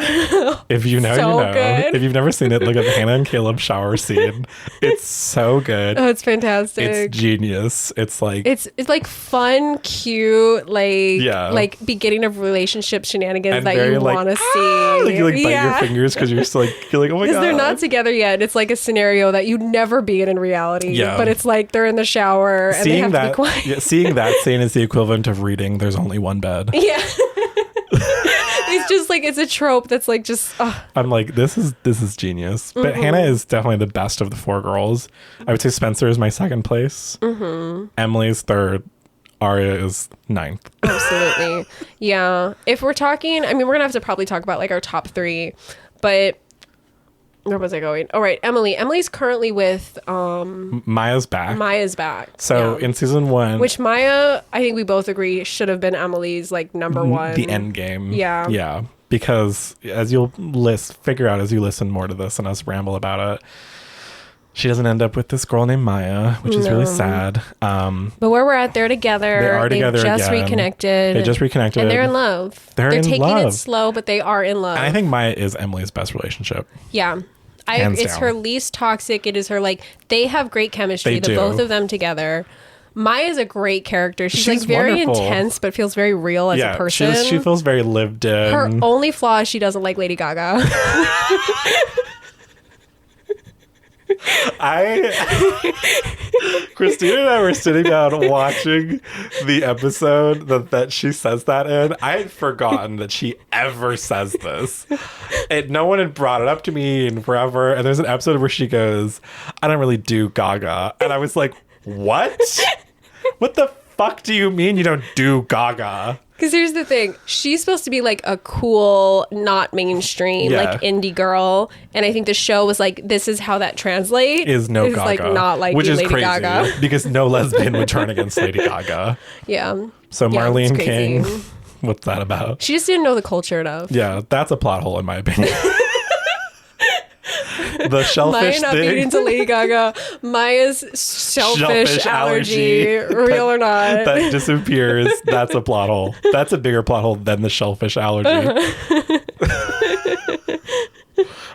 If you know, So you know. good. If you've never seen it, look at the Hannah and Caleb shower scene. It's so good. Oh, it's fantastic. It's genius. It's like It's like fun, cute, like beginning of relationship shenanigans and that very you like, want to see. like you like bite your fingers because you're like oh my god. Because they're not together yet. It's like a scenario that you'd never be in reality. Yeah. But it's like they're in the shower and they have to be quiet. seeing that scene is the equivalent of reading There's Only One Bed. Yeah. They it's just like, it's a trope that's like just I'm like, this is genius. But Hannah is definitely the best of the 4 girls. I would say Spencer is my second place. Emily's third. Aria is 9th. Absolutely. Yeah. If we're talking, I mean, we're gonna have to probably talk about like our top 3, but where was I going? Oh, right. Emily's currently with Maya's back. So in season 1, which Maya, I think we both agree, should have been Emily's like number 1. The end game. Yeah. Because as you'll figure out as you listen more to this and us ramble about it, she doesn't end up with this girl named Maya, which is really sad. But where we're at, they're together. They are together They've just again. reconnected. They just reconnected. And they're in love. They're taking it slow, but they are in love. And I think Maya is Emily's best relationship. Yeah. It's her least toxic. It is her, like, they have great chemistry, both of them together. Maya's a great character. She's like very wonderful. Intense, but feels very real as a person. She feels very lived in. Her only flaw is she doesn't like Lady Gaga. Christina and I were sitting down watching the episode that she says that in. I had forgotten that she ever says this. And no one had brought it up to me in forever. And there's an episode where she goes, I don't really do Gaga. And I was like, what? What the fuck do you mean you don't do Gaga? Because here's the thing. She's supposed to be like a cool, not mainstream, like indie girl. And I think the show was like, this is how that translates. Is no Gaga. Like not like which is Lady crazy Gaga. Because no lesbian would turn against Lady Gaga. Yeah. So Marlene King, what's that about? She just didn't know the culture enough. Yeah, that's a plot hole in my opinion. The shellfish Maya not thing. being into Lady Gaga. Maya's shellfish allergy, real or not. That disappears. That's a plot hole. That's a bigger plot hole than the shellfish allergy.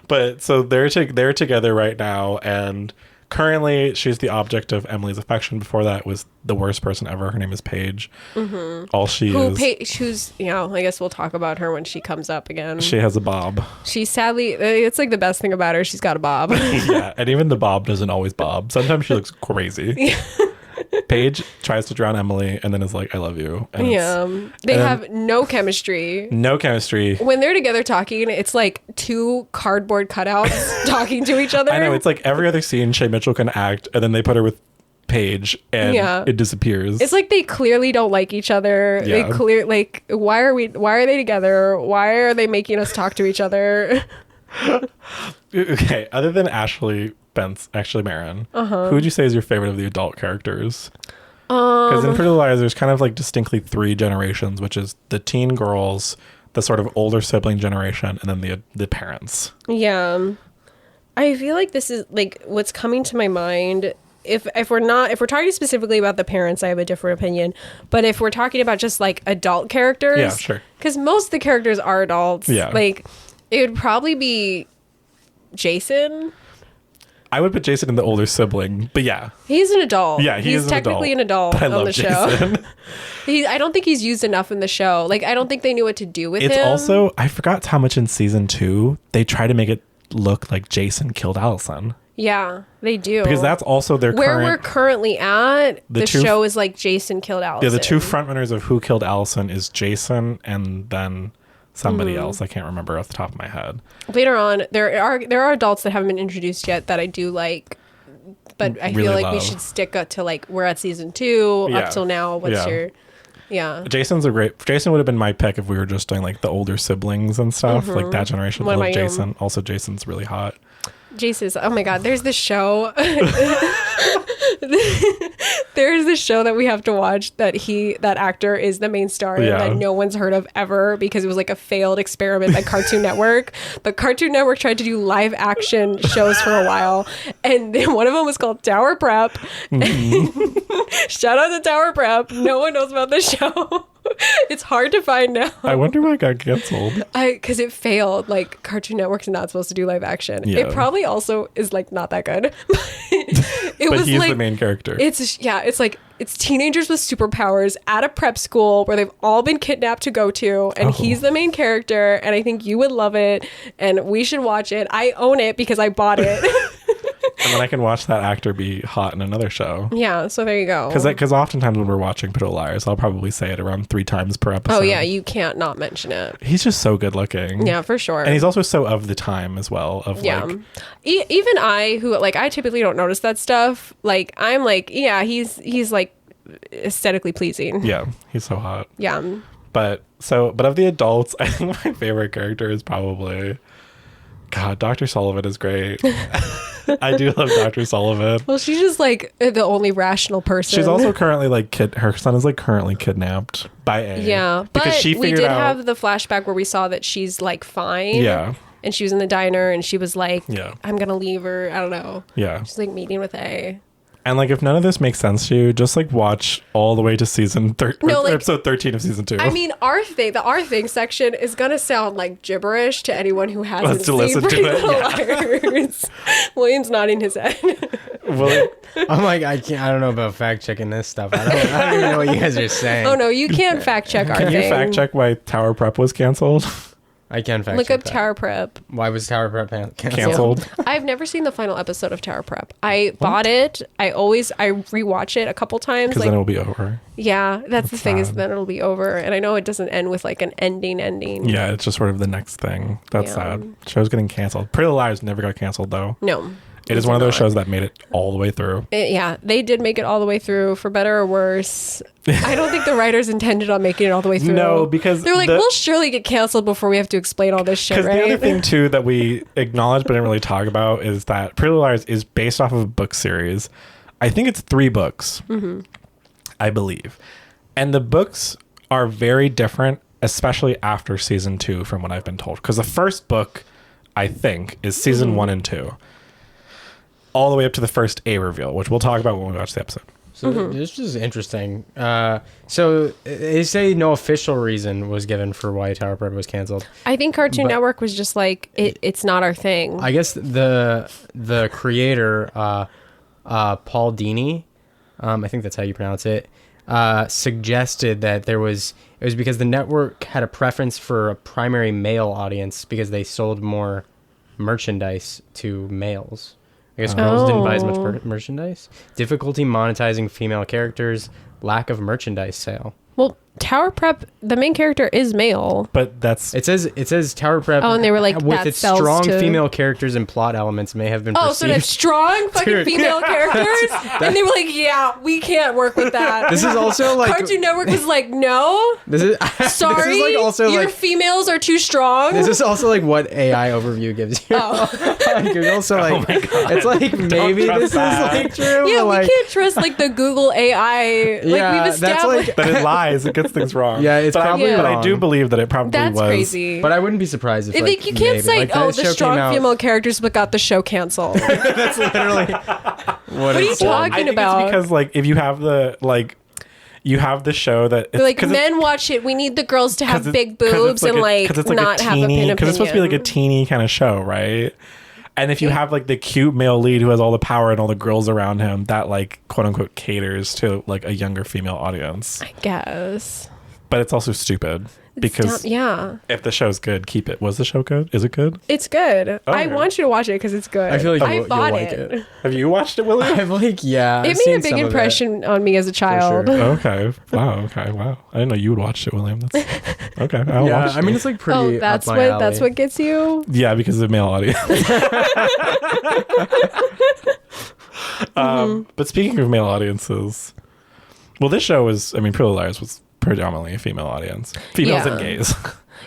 But so they're together right now, and currently she's the object of Emily's affection. Before that was the worst person ever. Her name is Paige. All she is. Who's, I guess we'll talk about her when she comes up again. She has a bob. She's sadly, it's like the best thing about her. She's got a bob. Yeah, and even the bob doesn't always bob. Sometimes she looks crazy. Paige tries to drown Emily and then is like, I love you. And they have no chemistry. No chemistry. When they're together talking, it's like 2 cardboard cutouts talking to each other. I know. It's like every other scene Shay Mitchell can act, and then they put her with Paige and it disappears. It's like they clearly don't like each other. Yeah. Why are they together? Why are they making us talk to each other? Okay, other than Ashley Marin, who would you say is your favorite of the adult characters? Because in Pretty Little Liars, there's kind of like distinctly 3 generations, which is the teen girls, the sort of older sibling generation, and then the parents. Yeah. I feel like this is like what's coming to my mind. If we're talking specifically about the parents, I have a different opinion. But if we're talking about just like adult characters, yeah, sure. Because most of the characters are adults. Yeah. Like it would probably be Jason. I would put Jason in the older sibling, but yeah. He's an adult. Yeah, he's technically an adult on the show. I don't think he's used enough in the show. Like, I don't think they knew what to do with him. It's also, I forgot how much in season 2 they try to make it look like Jason killed Allison. Yeah, they do. Because that's also where we're currently at. The show is like Jason killed Allison. Yeah, the 2 frontrunners of who killed Allison is Jason and then somebody else. I can't remember off the top of my head. Later on, there are adults that haven't been introduced yet that I do like, but I feel like we should stick to like we're at season 2 up till now. What's your Jason would have been my pick if we were just doing like the older siblings and stuff, like that generation. I love Jason. Also, Jason's really hot. Jason's, oh my god, there's this show. There's this show that we have to watch that actor is the main star that no one's heard of ever because it was like a failed experiment by Cartoon Network. But Cartoon Network tried to do live action shows for a while, and then one of them was called Tower Prep. Shout out to Tower Prep. No one knows about this show. It's hard to find now. I wonder why it got canceled. Because it failed. Like, Cartoon Network's not supposed to do live action. Yeah. It probably also is like not that good. But he's like, the main character. It's like it's teenagers with superpowers at a prep school where they've all been kidnapped to go to, and he's the main character. And I think you would love it, and we should watch it. I own it because I bought it. And then I can watch that actor be hot in another show. Yeah, so there you go. Because oftentimes when we're watching Pretty Little Liars, I'll probably say it around 3 times per episode. Oh yeah, you can't not mention it. He's just so good looking. Yeah, for sure. And he's also so of the time as well. Of like, even I, who like I typically don't notice that stuff. Like I'm like, yeah, he's like aesthetically pleasing. Yeah, he's so hot. Yeah. But of the adults, I think my favorite character is probably, God, Dr. Sullivan is great. I do love Dr. Sullivan. Well, she's just like the only rational person. She's also currently like her son is like currently kidnapped by A. Yeah, because but she we figured did out, have the flashback where we saw that she's like fine. Yeah. And she was in the diner and she was like, Yeah. I'm gonna leave her. I don't know. Yeah. She's like meeting with A. And like, if none of this makes sense to you, just like watch all the way to episode 13 of season 2. I mean, the our thing section is gonna sound like gibberish to anyone who hasn't seen Pretty Little Liars. William's nodding his head. I'm like, I don't know about fact checking this stuff. I don't even know what you guys are saying. Oh no, you can't fact check our thing. Can you fact check why Tower Prep was canceled? I can fact Look check up that. Tower Prep. Why was Tower Prep Canceled? I've never seen the final episode of Tower Prep. I bought it. I rewatch it a couple times. Because then it'll be over. Yeah, that's the thing sad. is then it'll be over. And I know it doesn't end with like an ending. Yeah, it's just sort of the next thing. That's sad. Show's getting canceled. Pretty Little Liars never got canceled though. No. It is one of those shows that made it all the way through. Yeah, they did make it all the way through, for better or worse. I don't think the writers intended on making it all the way through. No, because they're like, we'll surely get canceled before we have to explain all this shit, right? Because the other thing too that we acknowledge but didn't really talk about is that Pretty Little Liars is based off of a book series. I think it's 3 books, I believe. And the books are very different, especially after season 2 from what I've been told. Because the first book, I think, is season 1 and 2. All the way up to the first A reveal, which we'll talk about when we watch the episode. So this is interesting. So they say no official reason was given for why Tower Prep was canceled. I think Cartoon Network was just like, it's not our thing. I guess the creator, Paul Dini, I think that's how you pronounce it, suggested that it was because the network had a preference for a primary male audience because they sold more merchandise to males. I guess girls didn't buy as much merchandise. Difficulty monetizing female characters. Lack of merchandise sale. Well, Tower Prep, the main character is male. But that's... It says Tower Prep... Oh, and they were like, with that its sells strong to... female characters and plot elements may have been Oh, perceived... so that's strong fucking Dude. female characters? And they were like, yeah, we can't work with that. This is also like... Cartoon Network was like, no. This is... Sorry, this is like also your like... females are too strong. This is also like what AI overview gives you. Oh. Like, you're also like... Oh my God. It's like, maybe trust this that. is like true, Yeah, but we like... can't trust like the Google AI. Like Yeah, we've that's established. like... But it lies. It gets things wrong. Yeah, it's probably But I wrong. do believe that it probably That's was. crazy. But I wouldn't be surprised if I like, think you can't maybe. say, Like, oh, show the strong came out- female characters but got the show canceled. That's literally what are you it's talking I think about? it's because like if you have the show that They're like, men watch it. We need the girls to have big boobs and like not have a pin opinion. Because it's supposed to be like a teeny kind of show, right? And if you have like the cute male lead who has all the power and all the girls around him, that like quote unquote caters to like a younger female audience. I guess. But it's also stupid because yeah, if the show's good, keep it. Was the show good? Is it good? it's good. I Okay. want you to watch it because it's good. I feel like I you'll bought like it. it. Have you watched it, Willie? I'm like, yeah. It I've made seen a big some of it. impression on me as a child. sure. Okay. Wow. Okay. Wow. I didn't know you would watch it, William. That's okay. I'll Yeah, watch I mean it. it's like pretty. Oh, that's up my alley. that's what gets you. Yeah, because of the male audience. But speaking of male audiences, well, this show was, I mean, Pretty Little Liars was predominantly a female audience. Females Yeah. and gays.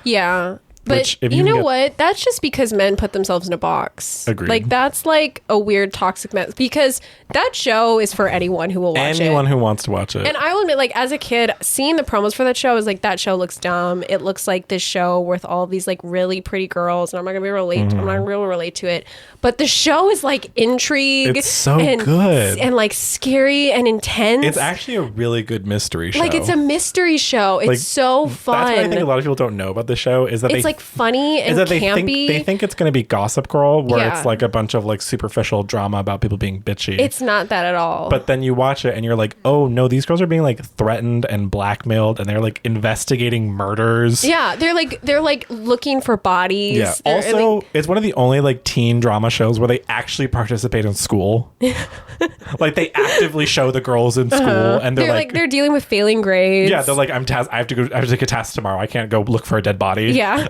Yeah. But Which, if you you know get- what? That's just because men put themselves in a box. Agreed. Like that's like a weird toxic mess because that show is for anyone who will watch Anyone it. who wants to watch it. And I will admit, like as a kid, seeing the promos for that show is like that show looks dumb. It looks like this show with all these like really pretty girls, and I'm not gonna be relate. I'm not gonna be able to relate to it. But the show is like intrigue. It's so and, good. and like scary and intense. It's actually a really good mystery show. like it's a mystery show. It's Like, so fun. That's what I think a lot of people don't know about the show is that It's they like like funny and is that campy. They think it's going to be Gossip Girl, where it's like a bunch of like superficial drama about people being bitchy. It's not that at all. But then you watch it and you're like, oh no, these girls are being like threatened and blackmailed, and they're like investigating murders. Yeah, they're like looking for bodies. Yeah. Also, it's one of the only like teen drama shows where they actually participate in school. Like they actively show the girls in school, and they're like they're dealing with failing grades. Yeah, they're like, I have to take a test tomorrow. I can't go look for a dead body. Yeah.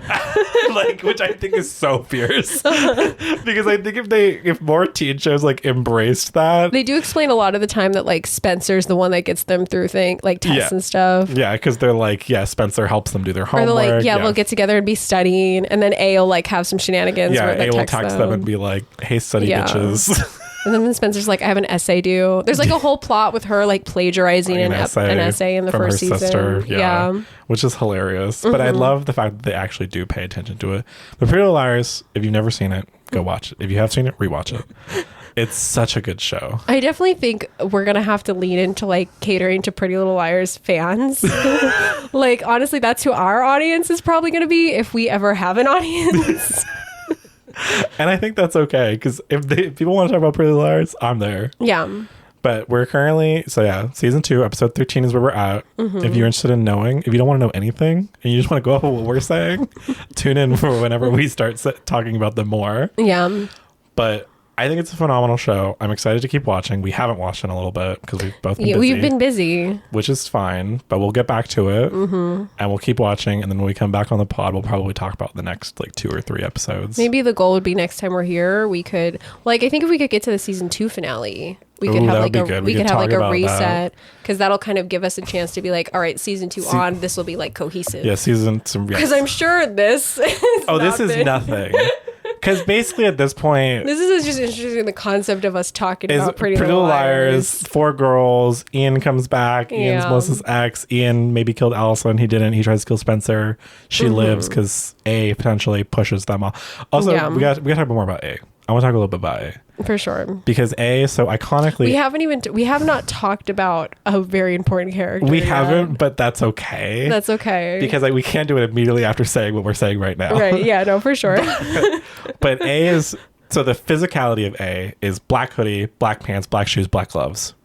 Like, which I think is so fierce. Because I think if more teen shows like embraced that. They do explain a lot of the time that like Spencer's the one that gets them through tests and stuff. Yeah, because they're like, Spencer helps them do their homework. Or they're like, they'll get together and be studying, and then A will like have some shenanigans. Yeah, A will text them and be like, hey, study bitches. And then Spencer's like, I have an essay due. There's like a whole plot with her like plagiarizing an essay in the first season. Sister, yeah. Which is hilarious. But I love the fact that they actually do pay attention to it. But Pretty Little Liars, if you've never seen it, go watch it. If you have seen it, rewatch it. It's such a good show. I definitely think we're going to have to lean into like catering to Pretty Little Liars fans. Like, honestly, that's who our audience is probably going to be if we ever have an audience. And I think that's okay, because if people want to talk about Pretty Little Liars, I'm there. Yeah. But we're currently, season 2, episode 13 is where we're at. If you're interested in knowing, if you don't want to know anything and you just want to go off of what we're saying, tune in for whenever we start talking about them more. Yeah. But I think it's a phenomenal show. I'm excited to keep watching. We haven't watched in a little bit because we've both been busy. We've been busy. Which is fine, but we'll get back to it. And we'll keep watching. And then when we come back on the pod, we'll probably talk about the next like 2 or 3 episodes. Maybe the goal would be next time we're here, we could, like, I think if we could get to the season 2 finale, we could have like a reset, because that'll kind of give us a chance to be like, all right, season 2 on, this will be like cohesive. Yeah, season 2. Because I'm sure this is nothing. Because basically at this point, this is just interesting, the concept of us talking about Pretty Little Liars. 4 girls. Ian comes back. Ian's Melissa's ex. Ian maybe killed Allison. He didn't. He tries to kill Spencer. She lives because A potentially pushes them off. Also, we got to talk more about A. I want to talk a little bit about A. For sure. Because A is so iconically... We have not talked about a very important character We yet. haven't, but that's okay. That's okay. Because we can't do it immediately after saying what we're saying right now. Right, yeah, no, for sure. But A is... So the physicality of A is black hoodie, black pants, black shoes, black gloves.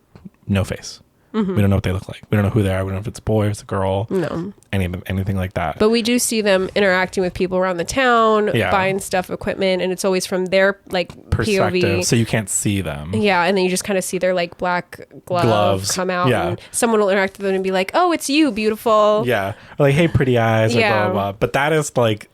No face. We don't know what they look like. We don't know who they are. We don't know if it's a boy, if it's a girl. No. Anything like that. But we do see them interacting with people around the town, buying stuff, equipment, and it's always from their like perspective, POV. so you can't see them. Yeah, and then you just kind of see their like black gloves come out, and someone will interact with them and be like, "Oh, it's you, beautiful." Yeah, or like, "Hey, pretty eyes," or blah blah blah. But that is like,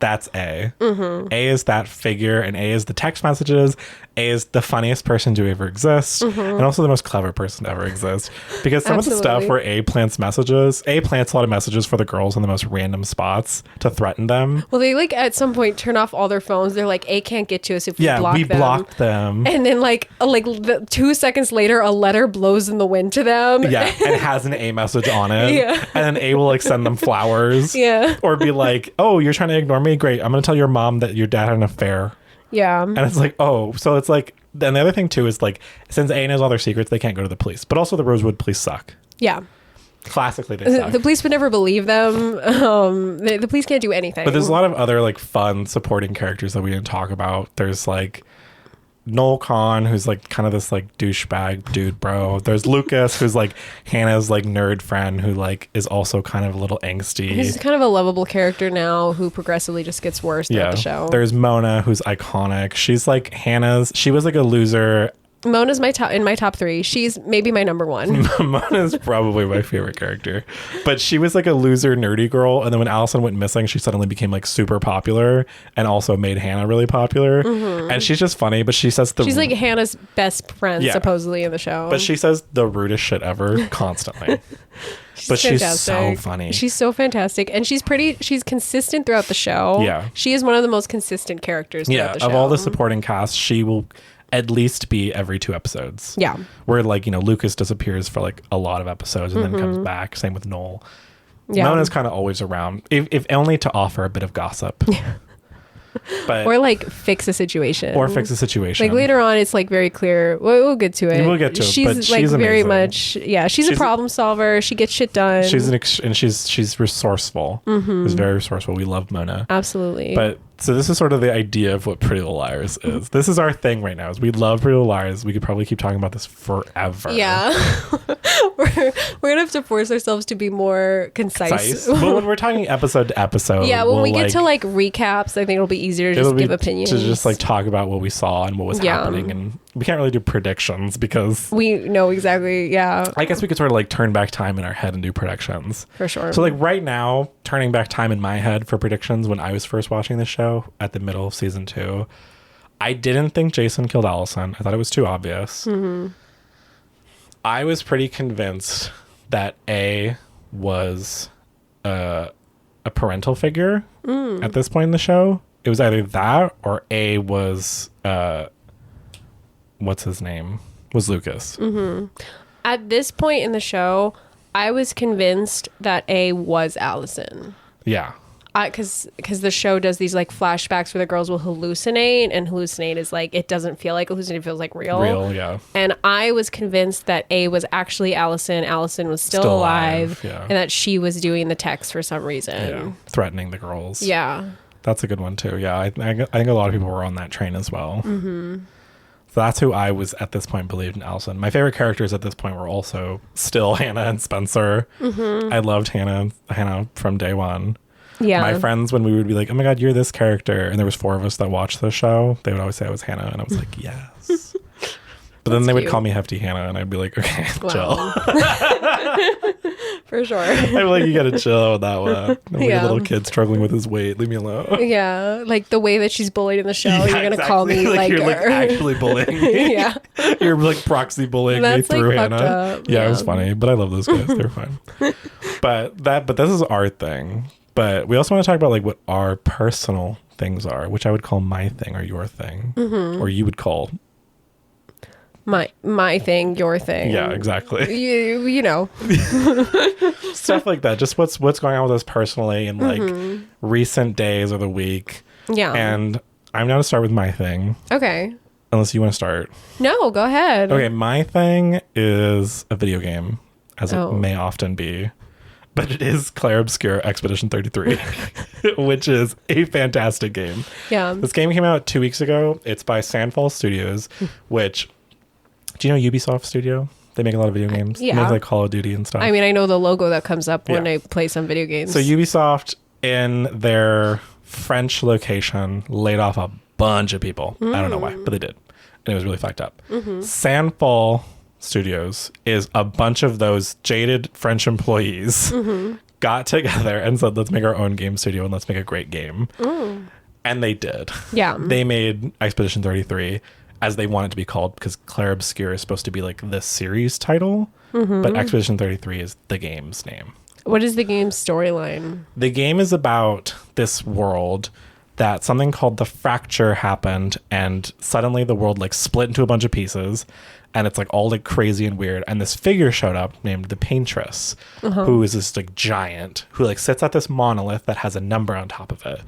that's A. A is that figure, and A is the text messages. A is the funniest person to ever exist, and also the most clever person to ever exist. Because some of the stuff where A plants a lot of messages for the girls in the most random spots to threaten them. Well, they like at some point turn off all their phones. They're like, A can't get to us if we block them. Blocked them. And then like 2 seconds later, a letter blows in the wind to them. Yeah, and has an A message on it. Yeah. And then A will like send them flowers. Yeah. Or be like, "Oh, you're trying to ignore me? Great. I'm going to tell your mom that your dad had an affair." Yeah. And it's like, oh, so it's like, and the other thing too is like, since A knows all their secrets, they can't go to the police. But also the Rosewood police suck. Yeah. Classically, they suck. The police would never believe them. The police can't do anything. But there's a lot of other like fun supporting characters that we didn't talk about. There's like Noel Kahn, who's like kind of this like douchebag dude bro. There's Lucas, who's like Hannah's like nerd friend, who like is also kind of a little angsty. He's kind of a lovable character now, who progressively just gets worse throughout the show. There's Mona, who's iconic. She's like she was like a loser. Mona's in my top 3. She's maybe my number 1. Mona's probably my favorite character. But she was like a loser nerdy girl, and then when Allison went missing, she suddenly became like super popular and also made Hannah really popular. And she's just funny, but she's like Hannah's best friend supposedly in the show. But she says the rudest shit ever constantly. She's so funny. She's so fantastic, and she's consistent throughout the show. Yeah. She is one of the most consistent characters throughout the show. Of all the supporting cast, she will at least be every 2 episodes. Yeah. Where like, Lucas disappears for like a lot of episodes and then comes back. Same with Noel. Yeah. Mona's kind of always around, if only to offer a bit of gossip. But or like fix a situation. Like later on, it's like very clear. We'll get to it. We'll get to it. She's but like she's very amazing. much. Yeah, she's a problem solver. She gets shit done. She's resourceful. She's very resourceful. We love Mona. Absolutely. But so this is sort of the idea of what Pretty Little Liars is. This is our thing right now. Is we love Pretty Little Liars. We could probably keep talking about this forever. Yeah. we're gonna have to force ourselves to be more concise. But when we're talking episode to episode, yeah, when we get to like recaps, I think it'll be easier to just give opinions. To just like talk about what we saw and what was happening, and we can't really do predictions because we know exactly. Yeah, I guess we could sort of like turn back time in our head and do predictions for sure. So like right now, turning back time in my head for predictions when I was first watching the show at the middle of season 2, I didn't think Jason killed Allison. I thought it was too obvious. I was pretty convinced that A was a parental figure at this point in the show. It was either that or A was what's his name? Was Lucas. At this point in the show, I was convinced that A was Allison. Yeah. Because the show does these like flashbacks where the girls will hallucinate, and hallucinate is like, it doesn't feel like hallucinate, it feels like real. Yeah. And I was convinced that A was actually Allison. Allison was still alive, yeah. and that she was doing the text for some reason. Yeah. Threatening the girls. Yeah. That's a good one too. Yeah. I think a lot of people were on that train as well. So that's who I was at this point believed in Allison. My favorite characters at this point were also still Hannah and Spencer. I loved Hannah from day one. Yeah. My friends, when we would be like, oh my God, you're this character. And there was 4 of us that watched the show. They would always say I was Hannah. And I was like, yes. But then they would call me Hefty Hannah. And I'd be like, okay, chill. For sure. I'm like, you got to chill with that one. I'm like a little kid struggling with his weight. Leave me alone. Yeah. Like the way that she's bullied in the show. Yeah, you're going to call me like you're like actually bullying me. Yeah. You're like proxy bullying me through like, Hannah. Yeah, it was funny. But I love those guys. They're fun. But this is our thing. But we also want to talk about like what our personal things are, which I would call my thing or your thing, or you would call my thing, your thing. Yeah, exactly. You know, stuff like that. Just what's going on with us personally in like recent days or the week. Yeah. And I'm going to start with my thing. Okay. Unless you want to start. No, go ahead. Okay, my thing is a video game, as it may often be. But it is Claire Obscure Expedition 33, which is a fantastic game. Yeah. This game came out 2 weeks ago. It's by Sandfall Studios, which, do you know Ubisoft Studio? They make a lot of video games. Yeah. They make like Call of Duty and stuff. I mean, I know the logo that comes up when I play some video games. So Ubisoft, in their French location, laid off a bunch of people. I don't know why, but they did. And it was really fucked up. Sandfall Studios is a bunch of those jaded French employees got together and said, let's make our own game studio and let's make a great game. And they did. Yeah. They made Expedition 33 as they want it to be called, because Claire Obscure is supposed to be like the series title, but Expedition 33 is the game's name. What is the game's storyline? The game is about this world that something called the fracture happened, and suddenly the world like split into a bunch of pieces. And it's like all like crazy and weird. And this figure showed up named the Paintress, who is this like giant who like sits at this monolith that has a number on top of it.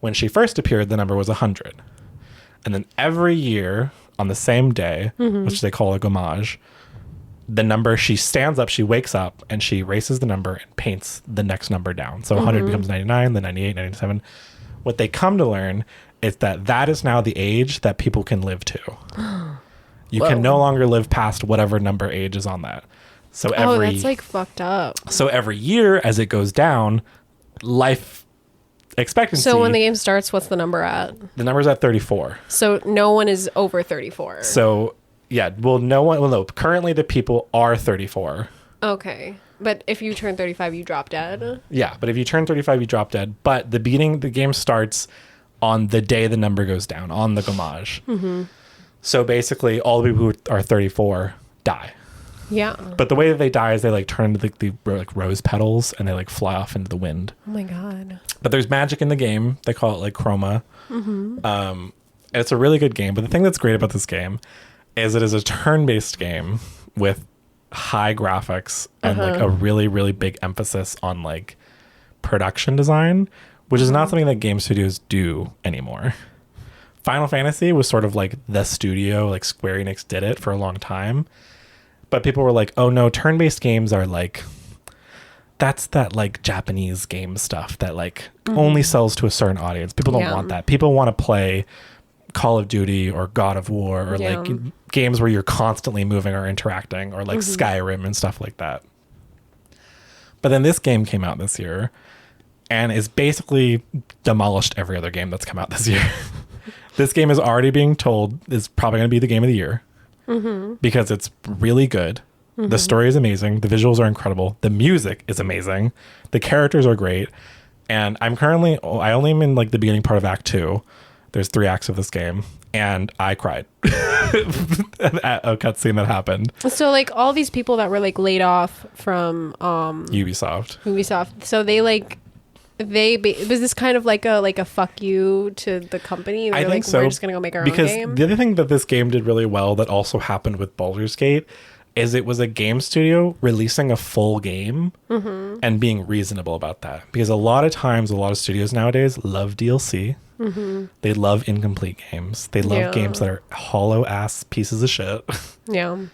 When she first appeared, the number was 100. And then every year on the same day, which they call a gommage, the number, she stands up, she wakes up, and she erases the number and paints the next number down. So 100 becomes 99, then 98, 97. What they come to learn is that is now the age that people can live to. You can no longer live past whatever number age is on that. So that's like fucked up. So every year as it goes down, life expectancy. So when the game starts, what's the number at? The number's at 34. So no one is over 34. So yeah, no, currently the people are 34. Okay. But if you turn 35, you drop dead? Yeah, but if you turn 35, you drop dead. But the game starts on the day the number goes down, on the gommage. So basically, all the people who are 34 die. Yeah. But the way that they die is they like turn into the like rose petals and they like fly off into the wind. Oh my God. But there's magic in the game. They call it like chroma. It's a really good game. But the thing that's great about this game is it is a turn-based game with high graphics and like a really, really big emphasis on like production design, which is not something that game studios do anymore. Final Fantasy was sort of like the studio, like Square Enix did it for a long time. But people were like, oh no, turn-based games are like, that's that like Japanese game stuff that like only sells to a certain audience. People don't want that. People want to play Call of Duty or God of War or like games where you're constantly moving or interacting, or like Skyrim and stuff like that. But then this game came out this year and is basically demolished every other game that's come out this year. This game is already being told is probably going to be the game of the year because it's really good. The story is amazing. The visuals are incredible. The music is amazing. The characters are great. And I only am in like the beginning part of Act 2. There's 3 acts of this game. And I cried at a cutscene that happened. So like all these people that were like laid off from Ubisoft. So they like, was this kind of like a fuck you to the company? They're I think like, so. We're just gonna go make our own game. Because the other thing that this game did really well that also happened with Baldur's Gate is it was a game studio releasing a full game and being reasonable about that. Because a lot of times, a lot of studios nowadays love DLC. They love incomplete games. They love games that are hollow ass pieces of shit. Yeah.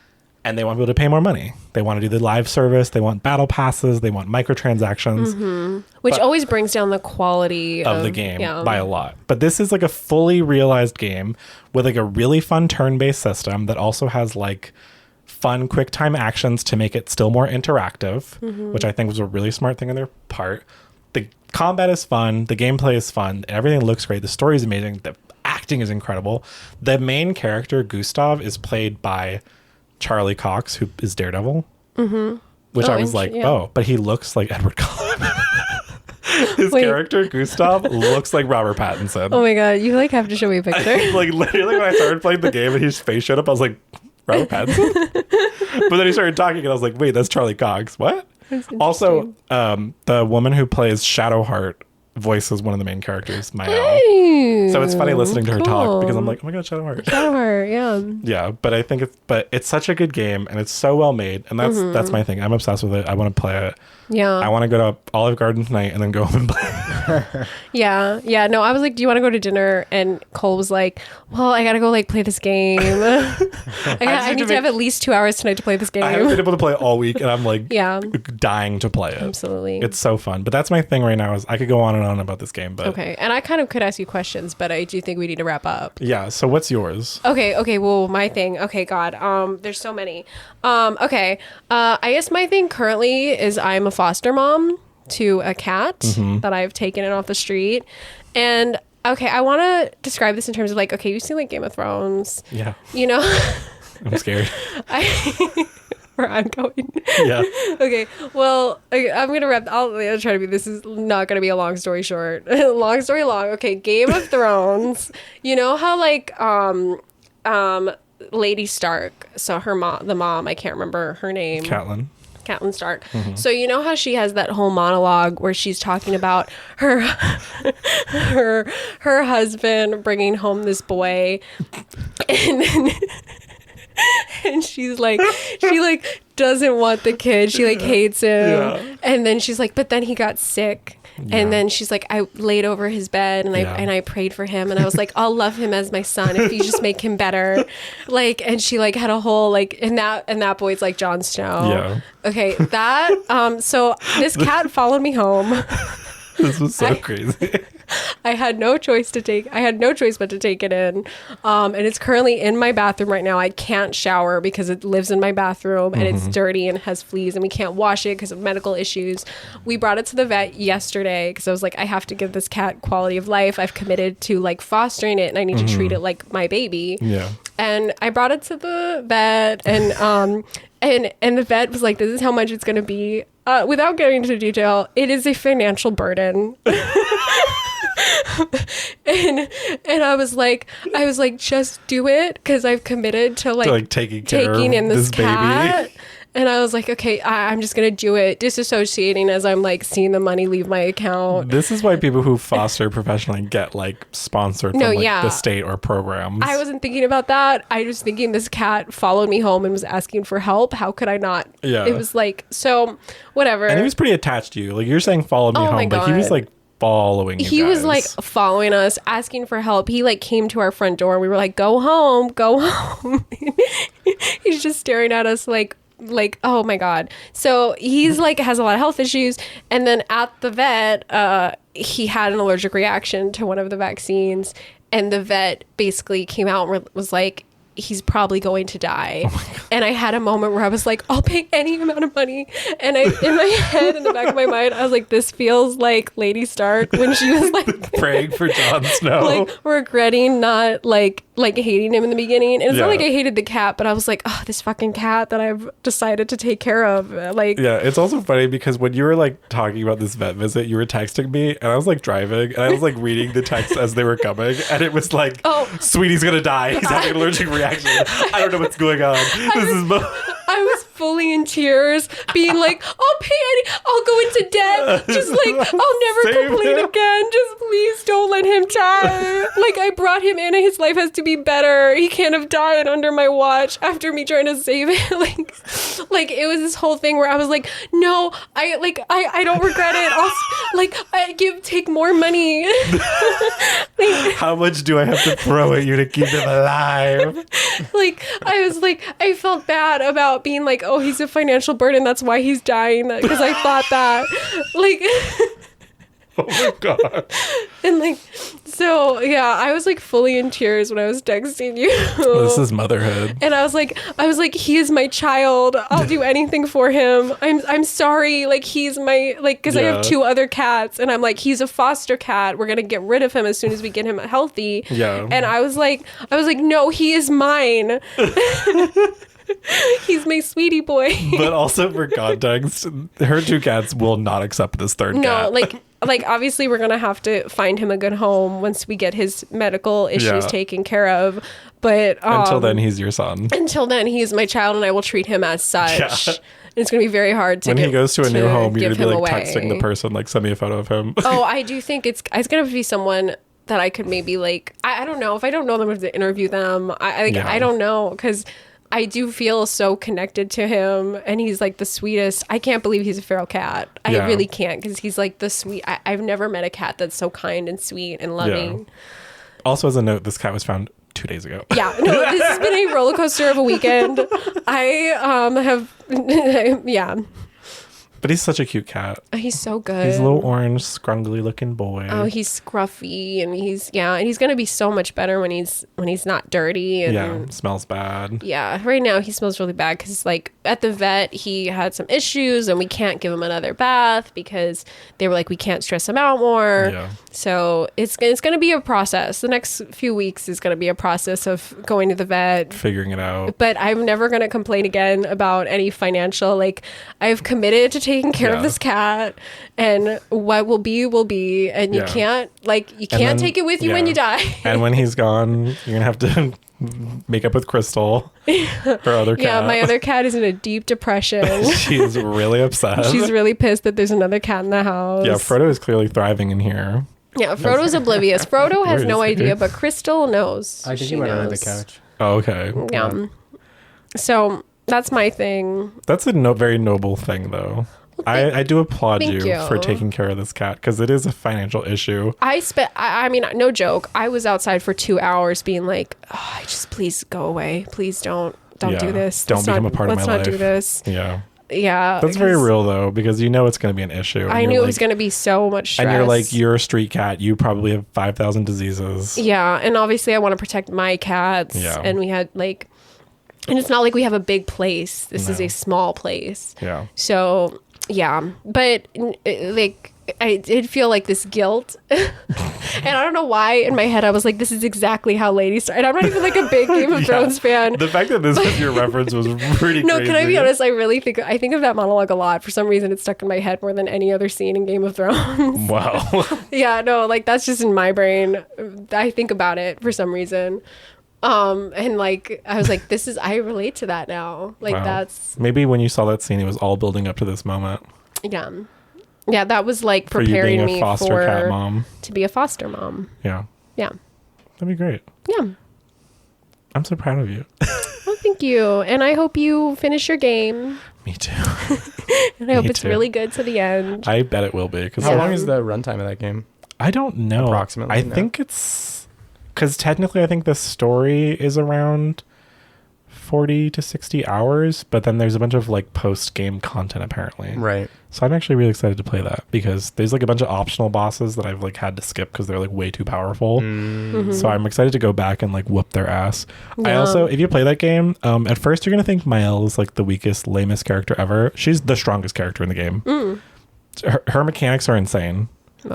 And they want people to pay more money. They want to do the live service. They want battle passes. They want microtransactions. Which always brings down the quality of the game by a lot. But this is like a fully realized game with like a really fun turn-based system that also has like fun quick time actions to make it still more interactive, which I think was a really smart thing on their part. The combat is fun. The gameplay is fun. Everything looks great. The story is amazing. The acting is incredible. The main character, Gustav, is played by Charlie Cox, who is Daredevil, which I was like, but he looks like Edward Cullen. His character, Gustav, looks like Robert Pattinson. Oh my god, you like have to show me a picture. Like literally when I started playing the game and his face showed up, I was like, Robert Pattinson? But then he started talking and I was like, wait, that's Charlie Cox. What? Also, the woman who plays Shadowheart voices one of the main characters, Mael. Hey, so it's funny listening to her talk because I'm like, oh my god, Shadowheart. Shadowheart, yeah. Yeah, but I think it's such a good game and it's so well made, and that's my thing. I'm obsessed with it. I want to play it. Yeah. I want to go to Olive Garden tonight and then go home and play. Yeah. No, I was like, do you want to go to dinner? And Cole was like, well, I gotta go like play this game. I need to have at least 2 hours tonight to play this game. I haven't been able to play it all week and I'm like dying to play it. Absolutely. It's so fun. But that's my thing right now is I could go on and on about this game. But okay. And I kind of could ask you questions, but I do think we need to wrap up. Yeah. So what's yours? Okay. Well, my thing. Okay, God. There's so many. Okay. I guess my thing currently is I'm a foster mom to a cat that I've taken in off the street. And okay, I want to describe this in terms of like, okay, you've seen like Game of Thrones. Yeah. You know? I'm scared. Where I'm going. Yeah. Okay. Well, I'm going to wrap. I'll try to be, this is not going to be a long story short. Long story long. Okay. Game of Thrones. You know how like, Lady Stark, so her mom, the mom, I can't remember her name. Catelyn Stark. So you know how she has that whole monologue where she's talking about her husband bringing home this boy, and then, and she doesn't want the kid. She like hates him, and then she's like, but then he got sick. And then she's like, I laid over his bed and I prayed for him, and I was like, I'll love him as my son if you just make him better. Like, and she like had a whole like, and that boy's like Jon Snow. Yeah. Okay. That, so this cat followed me home. This was so crazy. I had no choice but to take it in. And it's currently in my bathroom right now. I can't shower because it lives in my bathroom and it's dirty and has fleas and we can't wash it because of medical issues. We brought it to the vet yesterday because I was like, I have to give this cat quality of life. I've committed to like fostering it and I need to treat it like my baby. Yeah. And I brought it to the vet and the vet was like, this is how much it's going to be. Without getting into detail, it is a financial burden. and I was like, just do it because I've committed to like taking in this cat. Baby. And I was like, okay, I'm just going to do it, disassociating as I'm like seeing the money leave my account. This is why people who foster professionally get like sponsored from the state or programs. I wasn't thinking about that. I was thinking this cat followed me home and was asking for help. How could I not? Yeah. It was like, so whatever. And he was pretty attached to you. Like you're saying followed me home, but he was like following you he guys. was like following us, asking for help. He like came to our front door. We were like, go home, go home. He's just staring at us like, oh my God. So he's like has a lot of health issues. And then at the vet, he had an allergic reaction to one of the vaccines. And the vet basically came out and was like, he's probably going to die. And I had a moment where I was like, I'll pay any amount of money. And I, in my head, in the back of my mind, I was like, this feels like Lady Stark when she was like praying for Jon Snow, like regretting not like hating him in the beginning. And it's not like I hated the cat, but I was like, oh, this fucking cat that I've decided to take care of. Like, yeah, it's also funny because when you were like talking about this vet visit, you were texting me and I was like driving and I was like reading the text as they were coming and it was like, Sweetie's gonna die. He's having an allergic reaction. I don't know what's going on. I was fully in tears, being like, I'll go into debt. Just like, I'll never complain again. Just please don't let him die. Like, I brought him in and his life has to be better. He can't have died under my watch after me trying to save it. Like it was this whole thing where I was like, no, I don't regret it. I'll take more money. Like, how much do I have to throw at you to keep him alive? Like, I was like, I felt bad about being like, oh, he's a financial burden. That's why he's dying. Because I thought that. Like, oh my God. And like, so yeah, I was like fully in tears when I was texting you. This is motherhood. And I was like, he is my child. I'll do anything for him. I'm sorry. Like, he's my, like, because I have 2 other cats and I'm like, he's a foster cat. We're going to get rid of him as soon as we get him healthy. Yeah. And I was like, no, he is mine. He's my sweetie boy. But also for context, her 2 cats will not accept this third cat. No, like obviously we're gonna have to find him a good home once we get his medical issues taken care of. But until then, he's your son. Until then, he's my child, and I will treat him as such. Yeah. It's gonna be very hard to. When he goes to a new home, you're gonna be like away. texting the person, like, send me a photo of him. Oh, I do think it's gonna be someone that I could maybe like. I don't know if I don't know them, I have to interview them. I don't know because. I do feel so connected to him and he's like the sweetest. I can't believe he's a feral cat. I really can't because he's like the sweet. I've never met a cat that's so kind and sweet and loving. Yeah. Also, as a note, this cat was found 2 days ago. Yeah, no, this has been a roller coaster of a weekend. I have, yeah. But he's such a cute cat. He's so good. He's a little orange, scrungly looking boy. Oh, he's scruffy and he's gonna be so much better when he's not dirty and smells bad. Yeah, right now he smells really bad because like at the vet he had some issues and we can't give him another bath because they were like we can't stress him out more. Yeah. So it's gonna be a process. The next few weeks is gonna be a process of going to the vet, figuring it out. But I'm never gonna complain again about any financial. Like I've committed to taking care of this cat and what will be and you can't take it with you when you die. And when he's gone, you're gonna have to make up with Crystal, her other cat. Yeah, my other cat is in a deep depression. She's really upset. She's really pissed that there's another cat in the house. Yeah, Frodo is clearly thriving in here. Yeah, Frodo's oblivious. Frodo has no idea, but Crystal knows. I think he went under the couch. Oh, okay. Yeah. So that's my thing. That's a very noble thing, though. I do applaud you for taking care of this cat because it is a financial issue. I mean, no joke. I was outside for 2 hours being like, oh, please go away. Please don't do this. Don't become a part of my life. Let's not do this. Yeah. Yeah. That's very real, though, because you know it's going to be an issue. I knew it was going to be so much stress. And you're a street cat. You probably have 5,000 diseases. Yeah. And obviously I want to protect my cats. Yeah. And we had and it's not like we have a big place. This is a small place. Yeah. So, yeah. But I did feel like this guilt. And I don't know why in my head I was like, this is exactly how ladies start. And I'm not even like a big Game of Thrones fan. The fact that this was your reference was pretty No, crazy. can I be honest? I think of that monologue a lot. For some reason, it's stuck in my head more than any other scene in Game of Thrones. Wow. Yeah, no, that's just in my brain. I think about it for some reason. And I was like, I relate to that now. That's maybe when you saw that scene, it was all building up to this moment. Yeah. Yeah, that was preparing me foster cat mom. To be a foster mom. Yeah. Yeah. That'd be great. Yeah. I'm so proud of you. Well, thank thank you. And I hope you finish your game. Me too. And I hope it's really good to the end. I bet it will be. How long is the runtime of that game? I don't know. Approximately. I think it's because technically I think the story is around 40 to 60 hours, but then there's a bunch of like post-game content apparently. Right. So I'm actually really excited to play that because there's like a bunch of optional bosses that I've like had to skip because they're like way too powerful. So I'm excited to go back and like whoop their ass. I also, if you play that game, at first you're gonna think Mael is like the weakest, lamest character ever. She's the strongest character in the game. Her mechanics are insane.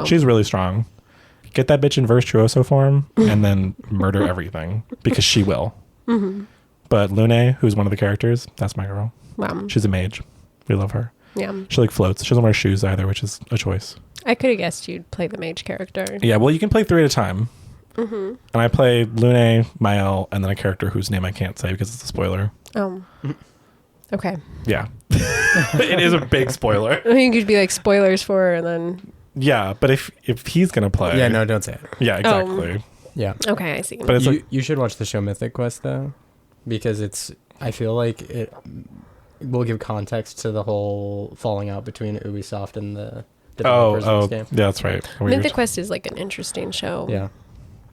She's really strong. Get that bitch in virtuoso form and then murder everything because she will. But Lune, who's one of the characters, that's my girl. Wow. She's a mage. We love her. Yeah. She like floats. She doesn't wear shoes either, which is a choice. I could have guessed you'd play the mage character. Yeah, well, you can play 3 at a time. And I play Lune, Mael, and then a character whose name I can't say because it's a spoiler. Oh. Okay. Yeah. It is a big spoiler. I think you'd be like spoilers for her and then... Yeah, but if he's going to play... Yeah, no, don't say it. Yeah, exactly. Yeah. Okay, I see. But it's you should watch the show Mythic Quest, though, because I feel like it will give context to the whole falling out between Ubisoft and the developers of this game. Yeah, that's right. Mythic Quest is like an interesting show. Yeah.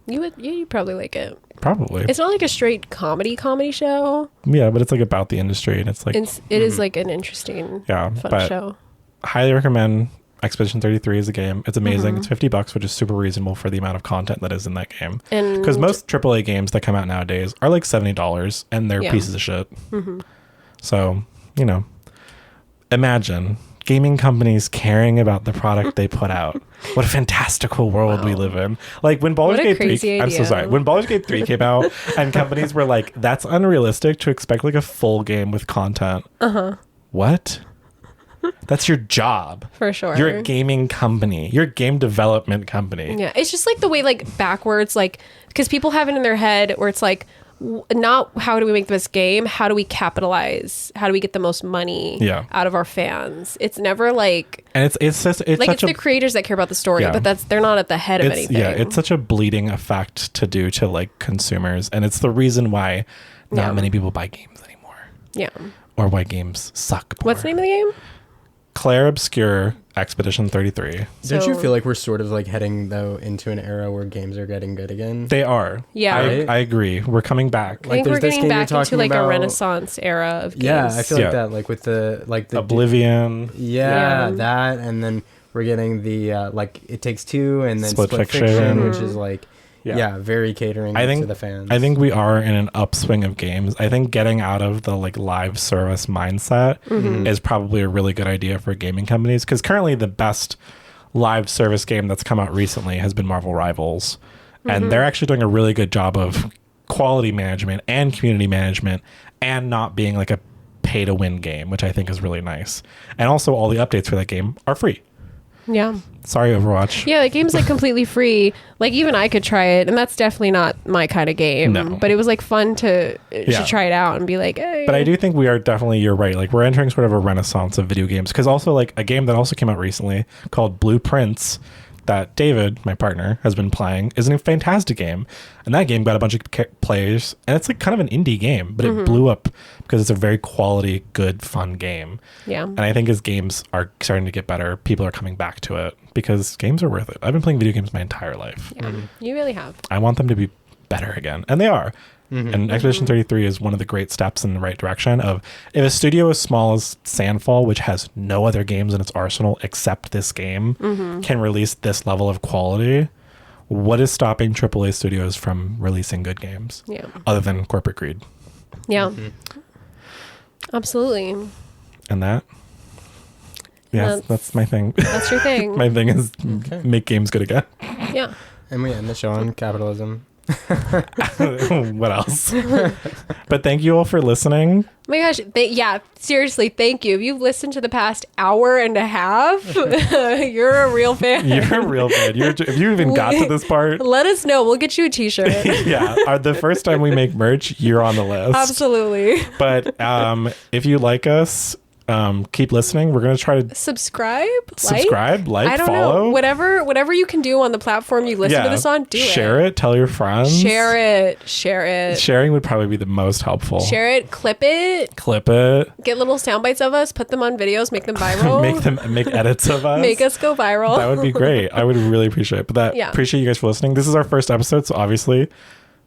You'd probably like it. Probably. It's not like a straight comedy show. Yeah, but it's like about the industry and it's like... It is like an interesting, fun show. Highly recommend Expedition 33 is a game. It's amazing. It's $50, which is super reasonable for the amount of content that is in that game. Because most AAA games that come out nowadays are like $70 and they're pieces of shit. So, imagine gaming companies caring about the product they put out. What a fantastical world we live in. Like when Baldur's Gate 3, I'm so sorry. When Baldur's Gate 3 came out and companies were like, that's unrealistic to expect like a full game with content. What? That's your job. For sure. You're a gaming company. You're a game development company. Yeah. It's just like the way like backwards, like, because people have it in their head where it's like, not how do we make the best game? How do we capitalize? How do we get the most money out of our fans? It's never like... And it's like it's the creators that care about the story, but they're not at the head of anything. Yeah, it's such a bleeding effect to do to like consumers. And it's the reason why not many people buy games anymore. Yeah. Or why games suck more. What's the name of the game? Claire Obscure Expedition 33. Don't you feel like we're sort of like heading though into an era where games are getting good again? They are. Yeah. I agree. We're coming back. I think we're getting back into like a renaissance era of games. Yeah, I feel like that. Like with the Oblivion. That, and then we're getting the like It Takes Two, and then Split Fiction, which is like very catering to the fans. I think we are in an upswing of games. I think getting out of the like live service mindset is probably a really good idea for gaming companies, because currently the best live service game that's come out recently has been Marvel Rivals, and they're actually doing a really good job of quality management and community management and not being like a pay to win game, which I think is really nice. And also all the updates for that game are free. Yeah. Sorry, Overwatch. Yeah, the game's like completely free. Like even I could try it, and that's definitely not my kind of game. No. But it was like fun to try it out and be like, hey. But I do think we are definitely, you're right. Like we're entering sort of a renaissance of video games, because also like a game that also came out recently called Blueprints that David, my partner, has been playing is a fantastic game. And that game got a bunch of players, and it's like kind of an indie game, but it blew up because it's a very quality, good, fun game. Yeah. And I think as games are starting to get better, people are coming back to it because games are worth it. I've been playing video games my entire life. Yeah, you really have. I want them to be better again. And they are. And Expedition 33 is one of the great steps in the right direction of, if a studio as small as Sandfall, which has no other games in its arsenal except this game, can release this level of quality, what is stopping AAA studios from releasing good games? Yeah. Other than corporate greed. Yeah. Absolutely. And that? Yes, that's my thing. That's your thing. My thing is make games good again. Yeah. And we end the show on capitalism. What else? But thank you all for listening. Oh my gosh, seriously, thank you. If you've listened to the past hour and a half, you're a real fan. You're a real fan. If you even got to this part, let us know. We'll get you a t-shirt. Yeah, the first time we make merch, you're on the list. Absolutely. But if you like us, Keep listening. We're going to try to subscribe, like, I don't follow. know. Whatever you can do on the platform you listen to this on, Share it. Tell your friends. Share it. Sharing would probably be the most helpful. Share it. Clip it. Get little sound bites of us. Put them on videos. Make them viral. make edits of us. Make us go viral. That would be great. I would really appreciate it. But appreciate you guys for listening. This is our first episode, so obviously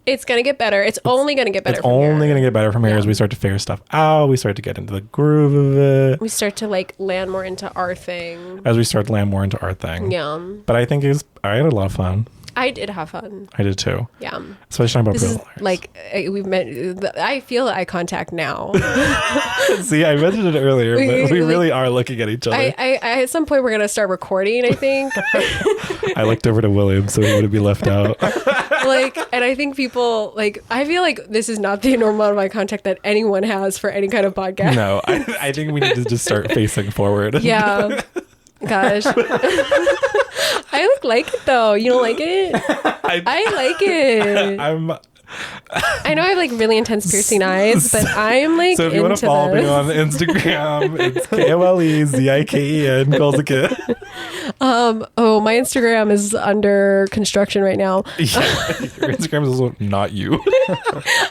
it's going to get better. It's only going to get better from here. It's only going to get better from here as we start to figure stuff out. We start to get into the groove of it. We start to land more into our thing. As we start to land more into our thing. Yeah. But I think I had a lot of fun. I did have fun. I did too. Yeah. Especially talking about this is we've met. I feel eye contact now. See, I mentioned it earlier, but we really are looking at each other. I at some point we're gonna start recording. I think. I looked over to William so he wouldn't be left out. And I think people I feel like this is not the normal amount of eye contact that anyone has for any kind of podcast. No, I think we need to just start facing forward. Yeah. Gosh. I like it though. You don't like it? I like it. I know I have really intense piercing eyes, but I'm so if you want to follow me on Instagram, it's KOLEZIKEN, Cole's a kid. My Instagram is under construction right now. Yeah, your Instagram is also not you.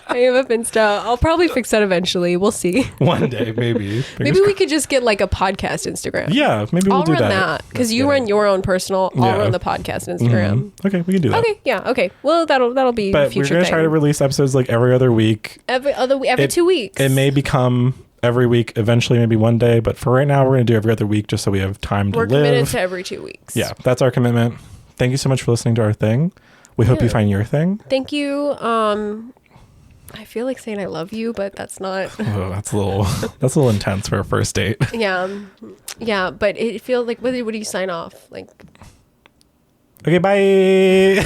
I have a Finsta. I'll probably fix that eventually. We'll see. One day, maybe. Maybe we could just get a podcast Instagram. Yeah, maybe we'll do that. I'll run that because you run your own personal. I'll run the podcast Instagram. Mm-hmm. Okay, we can do that. Okay, yeah, okay. Well, that'll be. But future we're gonna try to release episodes every other week. Every 2 weeks. It may become every week eventually, maybe one day, but for right now we're gonna do every other week just so we have time to live. We're committed to every 2 weeks. Yeah, that's our commitment. Thank you so much for listening to our thing. We hope you find your thing. Thank you. I feel like saying I love you, but that's not. Oh, that's a little intense for a first date. Yeah, but it feels like what do you sign off? Okay, bye.